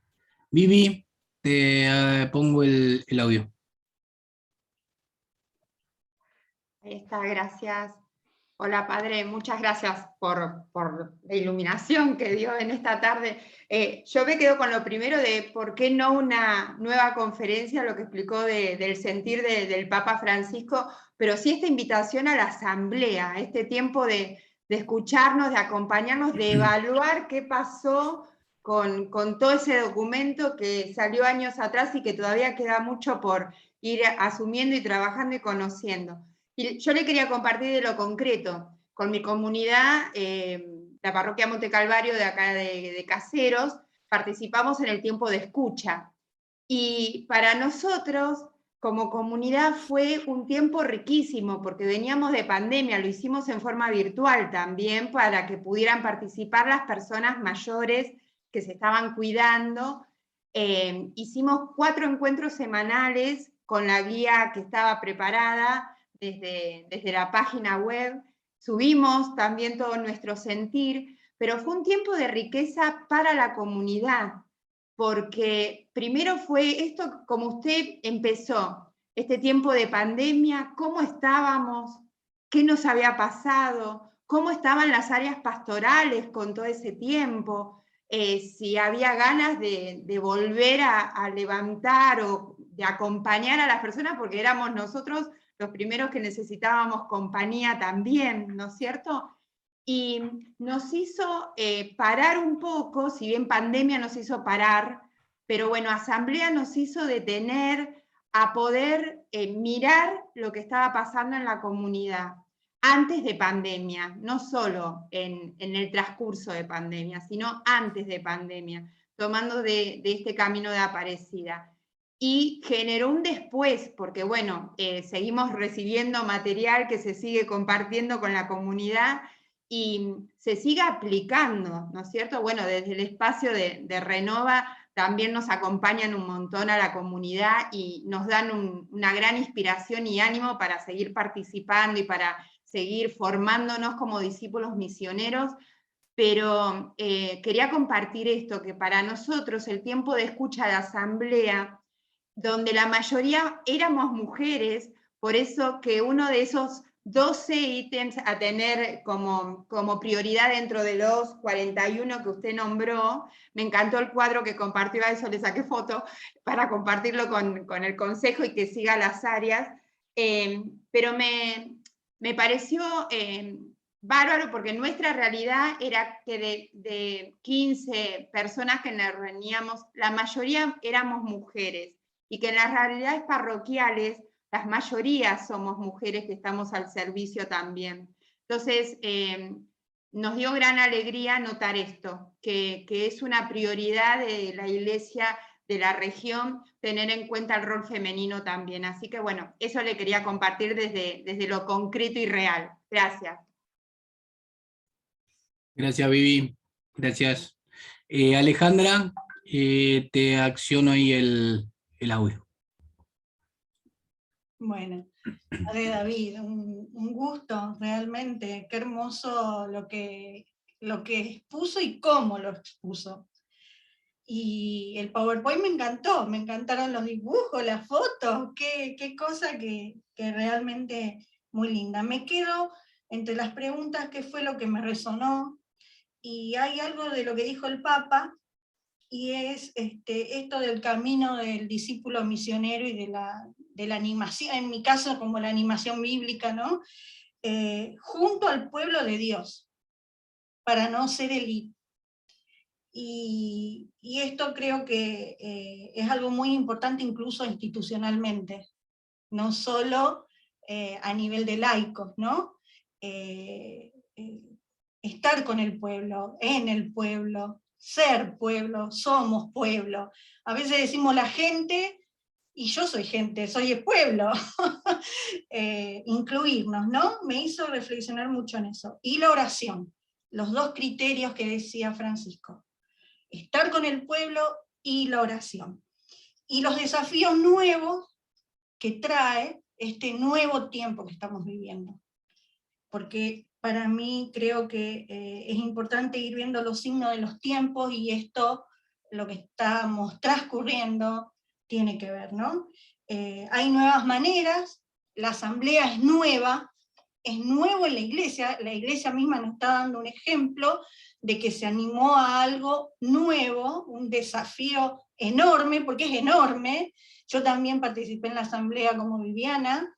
S4: Vivi, te pongo el audio.
S7: Ahí está, gracias. Hola, Padre, muchas gracias por la iluminación que dio en esta tarde. Yo me quedo con lo primero de por qué no una nueva conferencia, lo que explicó del sentir del Papa Francisco, pero sí esta invitación a la asamblea, este tiempo de escucharnos, de acompañarnos, de evaluar qué pasó con todo ese documento que salió años atrás y que todavía queda mucho por ir asumiendo y trabajando y conociendo. Y yo le quería compartir de lo concreto, con mi comunidad, la parroquia Monte Calvario de acá de Caseros, participamos en el tiempo de escucha. Y para nosotros, como comunidad, fue un tiempo riquísimo, porque veníamos de pandemia, lo hicimos en forma virtual también, para que pudieran participar las personas mayores que se estaban cuidando. Hicimos 4 encuentros semanales con la guía que estaba preparada, desde la página web, subimos también todo nuestro sentir, pero fue un tiempo de riqueza para la comunidad, porque primero fue esto, como usted empezó, este tiempo de pandemia, cómo estábamos, qué nos había pasado, cómo estaban las áreas pastorales con todo ese tiempo, si había ganas de volver a levantar o de acompañar a las personas, porque éramos nosotros los primeros que necesitábamos compañía también, ¿no es cierto? Y nos hizo parar un poco, si bien pandemia nos hizo parar, pero bueno, asamblea nos hizo detener a poder mirar lo que estaba pasando en la comunidad antes de pandemia, no solo en el transcurso de pandemia, sino antes de pandemia, tomando de este camino de Aparecida. Y generó un después, porque bueno, seguimos recibiendo material que se sigue compartiendo con la comunidad y se sigue aplicando, ¿no es cierto? Bueno, desde el espacio de Renova también nos acompañan un montón a la comunidad y nos dan una gran inspiración y ánimo para seguir participando y para seguir formándonos como discípulos misioneros. Pero quería compartir esto, que para nosotros el tiempo de escucha de asamblea, donde la mayoría éramos mujeres, por eso que uno de esos 12 ítems a tener como prioridad dentro de los 41 que usted nombró, me encantó el cuadro que compartió, a eso le saqué foto, para compartirlo con el consejo y que siga las áreas, pero me pareció bárbaro, porque nuestra realidad era que de 15 personas que nos reuníamos, la mayoría éramos mujeres, y que en las realidades parroquiales las mayorías somos mujeres que estamos al servicio también. Entonces, nos dio gran alegría notar esto, que es una prioridad de la Iglesia de la región tener en cuenta el rol femenino también. Así que bueno, eso le quería compartir desde lo concreto y real. Gracias.
S4: Gracias, Vivi. Gracias. Alejandra, te acciono ahí el audio.
S8: Bueno, Padre David, un gusto realmente, qué hermoso lo que expuso y cómo lo expuso. Y el PowerPoint me encantó, me encantaron los dibujos, las fotos, qué cosa que realmente muy linda. Me quedo entre las preguntas qué fue lo que me resonó, y hay algo de lo que dijo el Papa, y es esto del camino del discípulo misionero y de la animación, en mi caso como la animación bíblica, ¿no? Junto al pueblo de Dios, para no ser élite. Y esto creo que es algo muy importante incluso institucionalmente, no solo a nivel de laicos, ¿no? Estar con el pueblo, en el pueblo, ser pueblo, somos pueblo. A veces decimos la gente, y yo soy gente, soy el pueblo. Incluirnos, ¿no? Me hizo reflexionar mucho en eso. Y la oración, los dos criterios que decía Francisco. Estar con el pueblo y la oración. Y los desafíos nuevos que trae este nuevo tiempo que estamos viviendo. Porque para mí creo que es importante ir viendo los signos de los tiempos, y esto, lo que estamos transcurriendo, tiene que ver, ¿no? Hay nuevas maneras, la asamblea es nuevo en la iglesia misma nos está dando un ejemplo de que se animó a algo nuevo, un desafío enorme, porque es enorme. Yo también participé en la asamblea como Viviana,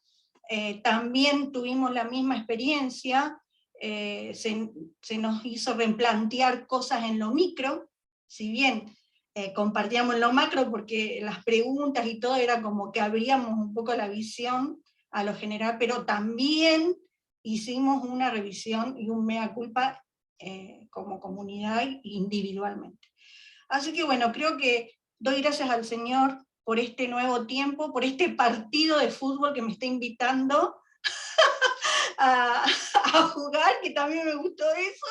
S8: también tuvimos la misma experiencia, se nos hizo replantear cosas en lo micro, si bien compartíamos en lo macro, porque las preguntas y todo era como que abríamos un poco la visión a lo general, pero también hicimos una revisión y un mea culpa como comunidad e individualmente. Así que bueno, creo que doy gracias al Señor por este nuevo tiempo, por este partido de fútbol que me está invitando a jugar, que también me gustó eso,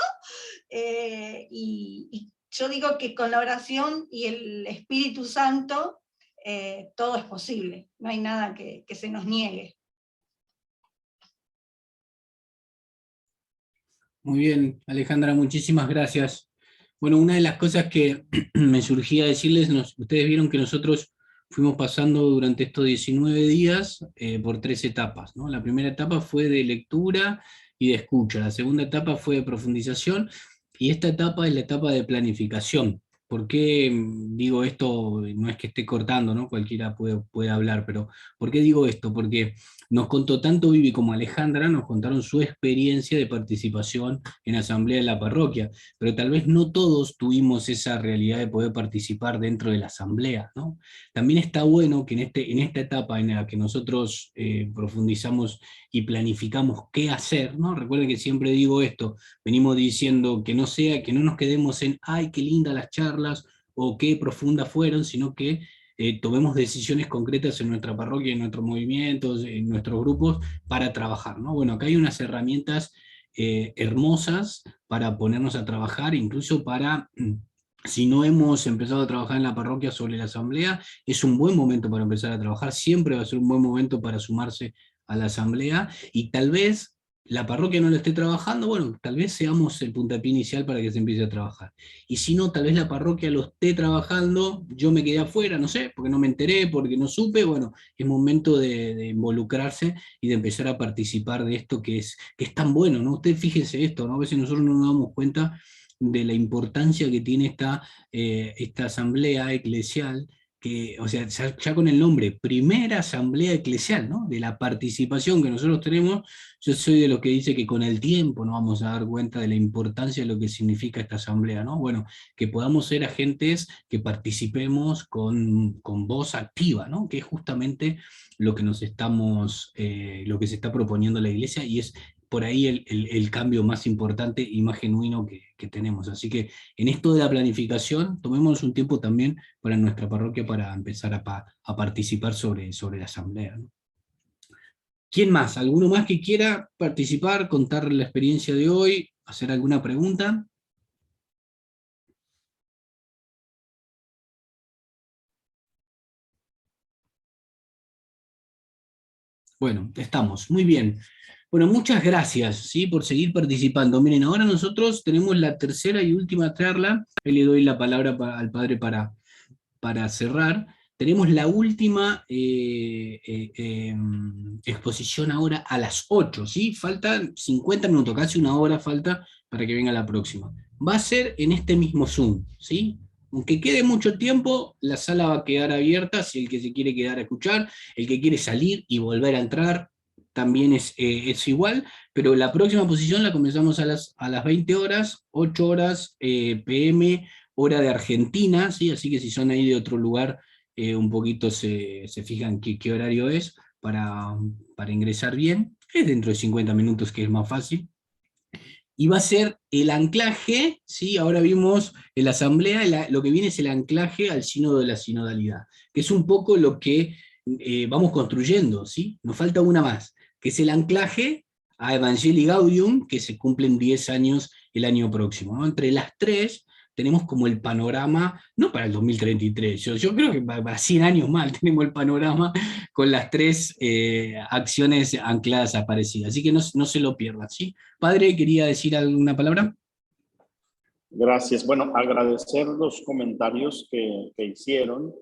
S8: y yo digo que con la oración y el Espíritu Santo todo es posible, no hay nada que se nos niegue.
S4: Muy bien, Alejandra, muchísimas gracias. Bueno, una de las cosas que me surgía decirles, ustedes vieron que nosotros fuimos pasando durante estos 19 días por 3 etapas, ¿no? La primera etapa fue de lectura y de escucha, la segunda etapa fue de profundización, y esta etapa es la etapa de planificación. ¿Por qué digo esto? No es que esté cortando, ¿no? Cualquiera puede hablar, pero ¿por qué digo esto? Porque nos contó tanto Vivi como Alejandra, nos contaron su experiencia de participación en asamblea de la parroquia, pero tal vez no todos tuvimos esa realidad de poder participar dentro de la asamblea, ¿no? También está bueno que en esta etapa en la que nosotros profundizamos y planificamos qué hacer, ¿no? Recuerden que siempre digo esto, venimos diciendo que no nos quedemos en, ay, qué lindas las charlas, o qué profundas fueron, sino que tomemos decisiones concretas en nuestra parroquia, en nuestros movimientos, en nuestros grupos, para trabajar, ¿no? Bueno, acá hay unas herramientas hermosas para ponernos a trabajar, incluso para, si no hemos empezado a trabajar en la parroquia sobre la asamblea, es un buen momento para empezar a trabajar, siempre va a ser un buen momento para sumarse a la asamblea, y tal vez la parroquia no lo esté trabajando, bueno, tal vez seamos el puntapié inicial para que se empiece a trabajar. Y si no, tal vez la parroquia lo esté trabajando, yo me quedé afuera, no sé, porque no me enteré, porque no supe, bueno, es momento de involucrarse y de empezar a participar de esto que es tan bueno, ¿no? Ustedes fíjense esto, ¿no? A veces nosotros no nos damos cuenta de la importancia que tiene esta asamblea eclesial, que, o sea, ya con el nombre, primera asamblea eclesial, ¿no? De la participación que nosotros tenemos. Yo soy de los que dice que con el tiempo nos vamos a dar cuenta de la importancia de lo que significa esta asamblea, ¿no? Bueno, que podamos ser agentes que participemos con voz activa, ¿no? Que es justamente lo que lo que se está proponiendo la Iglesia, y es por ahí el cambio más importante y más genuino que tenemos. Así que en esto de la planificación, tomemos un tiempo también para nuestra parroquia para empezar a participar sobre la asamblea, ¿no? ¿Quién más? ¿Alguno más que quiera participar, contar la experiencia de hoy, hacer alguna pregunta? Bueno, estamos. Muy bien. Bueno, muchas gracias, ¿sí? Por seguir participando. Miren, ahora nosotros tenemos la tercera y última charla. Ahí le doy la palabra al padre para cerrar. Tenemos la última exposición ahora a las 8, ¿sí? Faltan 50 minutos, casi una hora falta para que venga la próxima. Va a ser en este mismo Zoom, ¿sí? Aunque quede mucho tiempo, la sala va a quedar abierta si el que se quiere quedar a escuchar, el que quiere salir y volver a entrar, también es igual, pero la próxima posición la comenzamos a las 20 horas, 8 horas PM, hora de Argentina, ¿sí? Así que si son ahí de otro lugar, un poquito se fijan qué horario es para ingresar bien. Es dentro de 50 minutos, que es más fácil. Y va a ser el anclaje, ¿sí? Ahora vimos en la asamblea, lo que viene es el anclaje al sínodo de la sinodalidad, que es un poco lo que vamos construyendo, ¿sí? Nos falta una más, que es el anclaje a Evangelii Gaudium, que se cumplen 10 años el año próximo, ¿no? Entre las tres tenemos como el panorama, no para el 2033, yo creo que para 100 años más tenemos el panorama con las tres acciones ancladas aparecidas, así que no se lo pierdan, ¿sí? Padre, ¿quería decir alguna palabra?
S2: Gracias. Bueno, agradecer los comentarios que hicieron,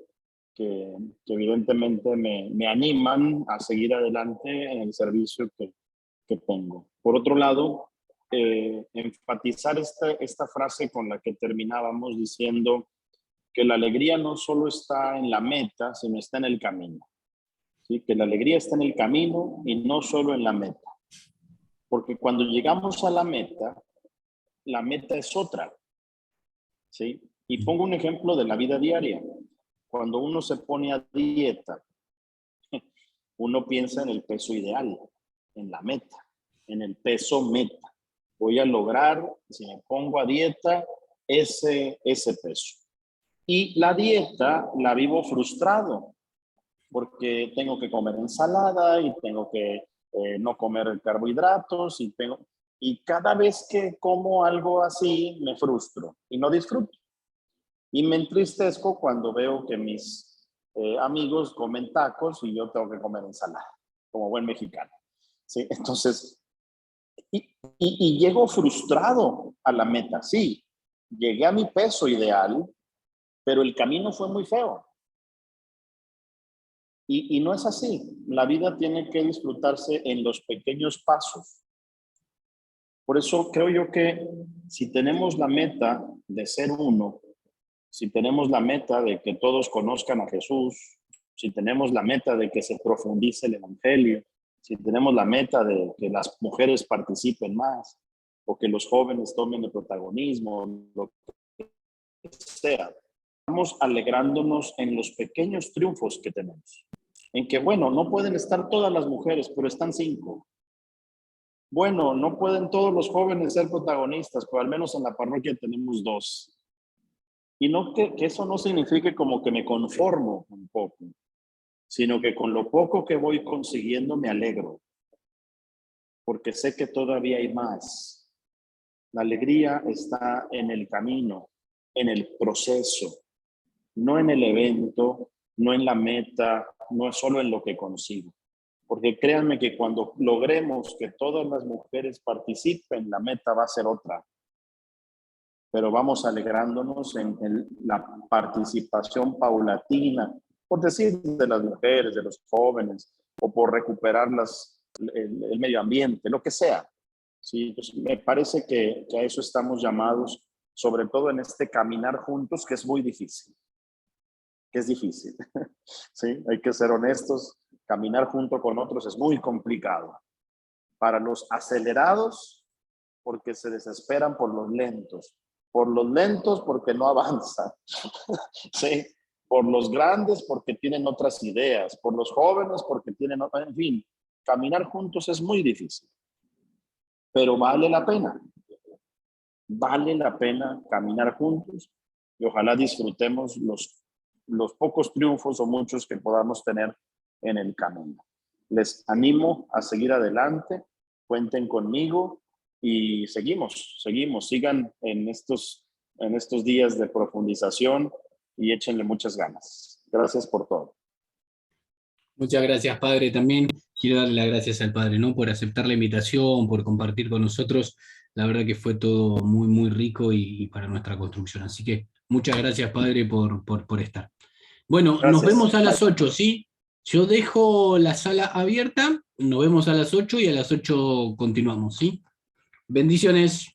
S2: que evidentemente me animan a seguir adelante en el servicio que tengo. Por otro lado, enfatizar esta frase con la que terminábamos diciendo que la alegría no solo está en la meta, sino está en el camino. ¿Sí? Que la alegría está en el camino y no solo en la meta. Porque cuando llegamos a la meta es otra. ¿Sí? Y pongo un ejemplo de la vida diaria. Cuando uno se pone a dieta, uno piensa en el peso ideal, en la meta, en el peso meta. Voy a lograr, si me pongo a dieta, ese peso. Y la dieta la vivo frustrado, porque tengo que comer ensalada y tengo que no comer carbohidratos y cada vez que como algo así me frustro y no disfruto. Y me entristezco cuando veo que mis amigos comen tacos y yo tengo que comer ensalada, como buen mexicano. ¿Sí? Entonces, y llego frustrado a la meta. Sí, llegué a mi peso ideal, pero el camino fue muy feo. Y no es así. La vida tiene que disfrutarse en los pequeños pasos. Por eso creo yo que si tenemos la meta de ser uno, si tenemos la meta de que todos conozcan a Jesús, si tenemos la meta de que se profundice el Evangelio, si tenemos la meta de que las mujeres participen más, o que los jóvenes tomen el protagonismo, lo que sea, estamos alegrándonos en los pequeños triunfos que tenemos. En que, bueno, no pueden estar todas las mujeres, pero están 5. Bueno, no pueden todos los jóvenes ser protagonistas, pero al menos en la parroquia tenemos 2. Y no que eso no signifique como que me conformo un poco, sino que con lo poco que voy consiguiendo me alegro, porque sé que todavía hay más. La alegría está en el camino, en el proceso, no en el evento, no en la meta, no es solo en lo que consigo. Porque créanme que cuando logremos que todas las mujeres participen, la meta va a ser otra. Pero vamos alegrándonos en la participación paulatina, por decir, de las mujeres, de los jóvenes, o por recuperar el medio ambiente, lo que sea. Sí, pues me parece que a eso estamos llamados, sobre todo en este caminar juntos, que es muy difícil. Que es difícil. Sí, hay que ser honestos. Caminar junto con otros es muy complicado. Para los acelerados, porque se desesperan por los lentos. Por los lentos, porque no avanzan. Sí. Por los grandes, porque tienen otras ideas. Por los jóvenes, porque tienen otras. En fin, caminar juntos es muy difícil. Pero vale la pena. Vale la pena caminar juntos y ojalá disfrutemos los pocos triunfos o muchos que podamos tener en el camino. Les animo a seguir adelante, cuenten conmigo y seguimos, sigan en estos días de profundización y échenle muchas ganas. Gracias por todo.
S4: Muchas gracias, padre, también. quiero darle las gracias al Padre, ¿no? Por aceptar la invitación, por compartir con nosotros. La verdad que fue todo muy, muy rico y para nuestra construcción. Así que muchas gracias, Padre, por estar. Bueno, nos
S2: Gracias.
S4: vemos a las 8, ¿sí? Yo dejo la sala abierta, nos vemos a las 8 y a las 8 continuamos, ¿sí? Bendiciones.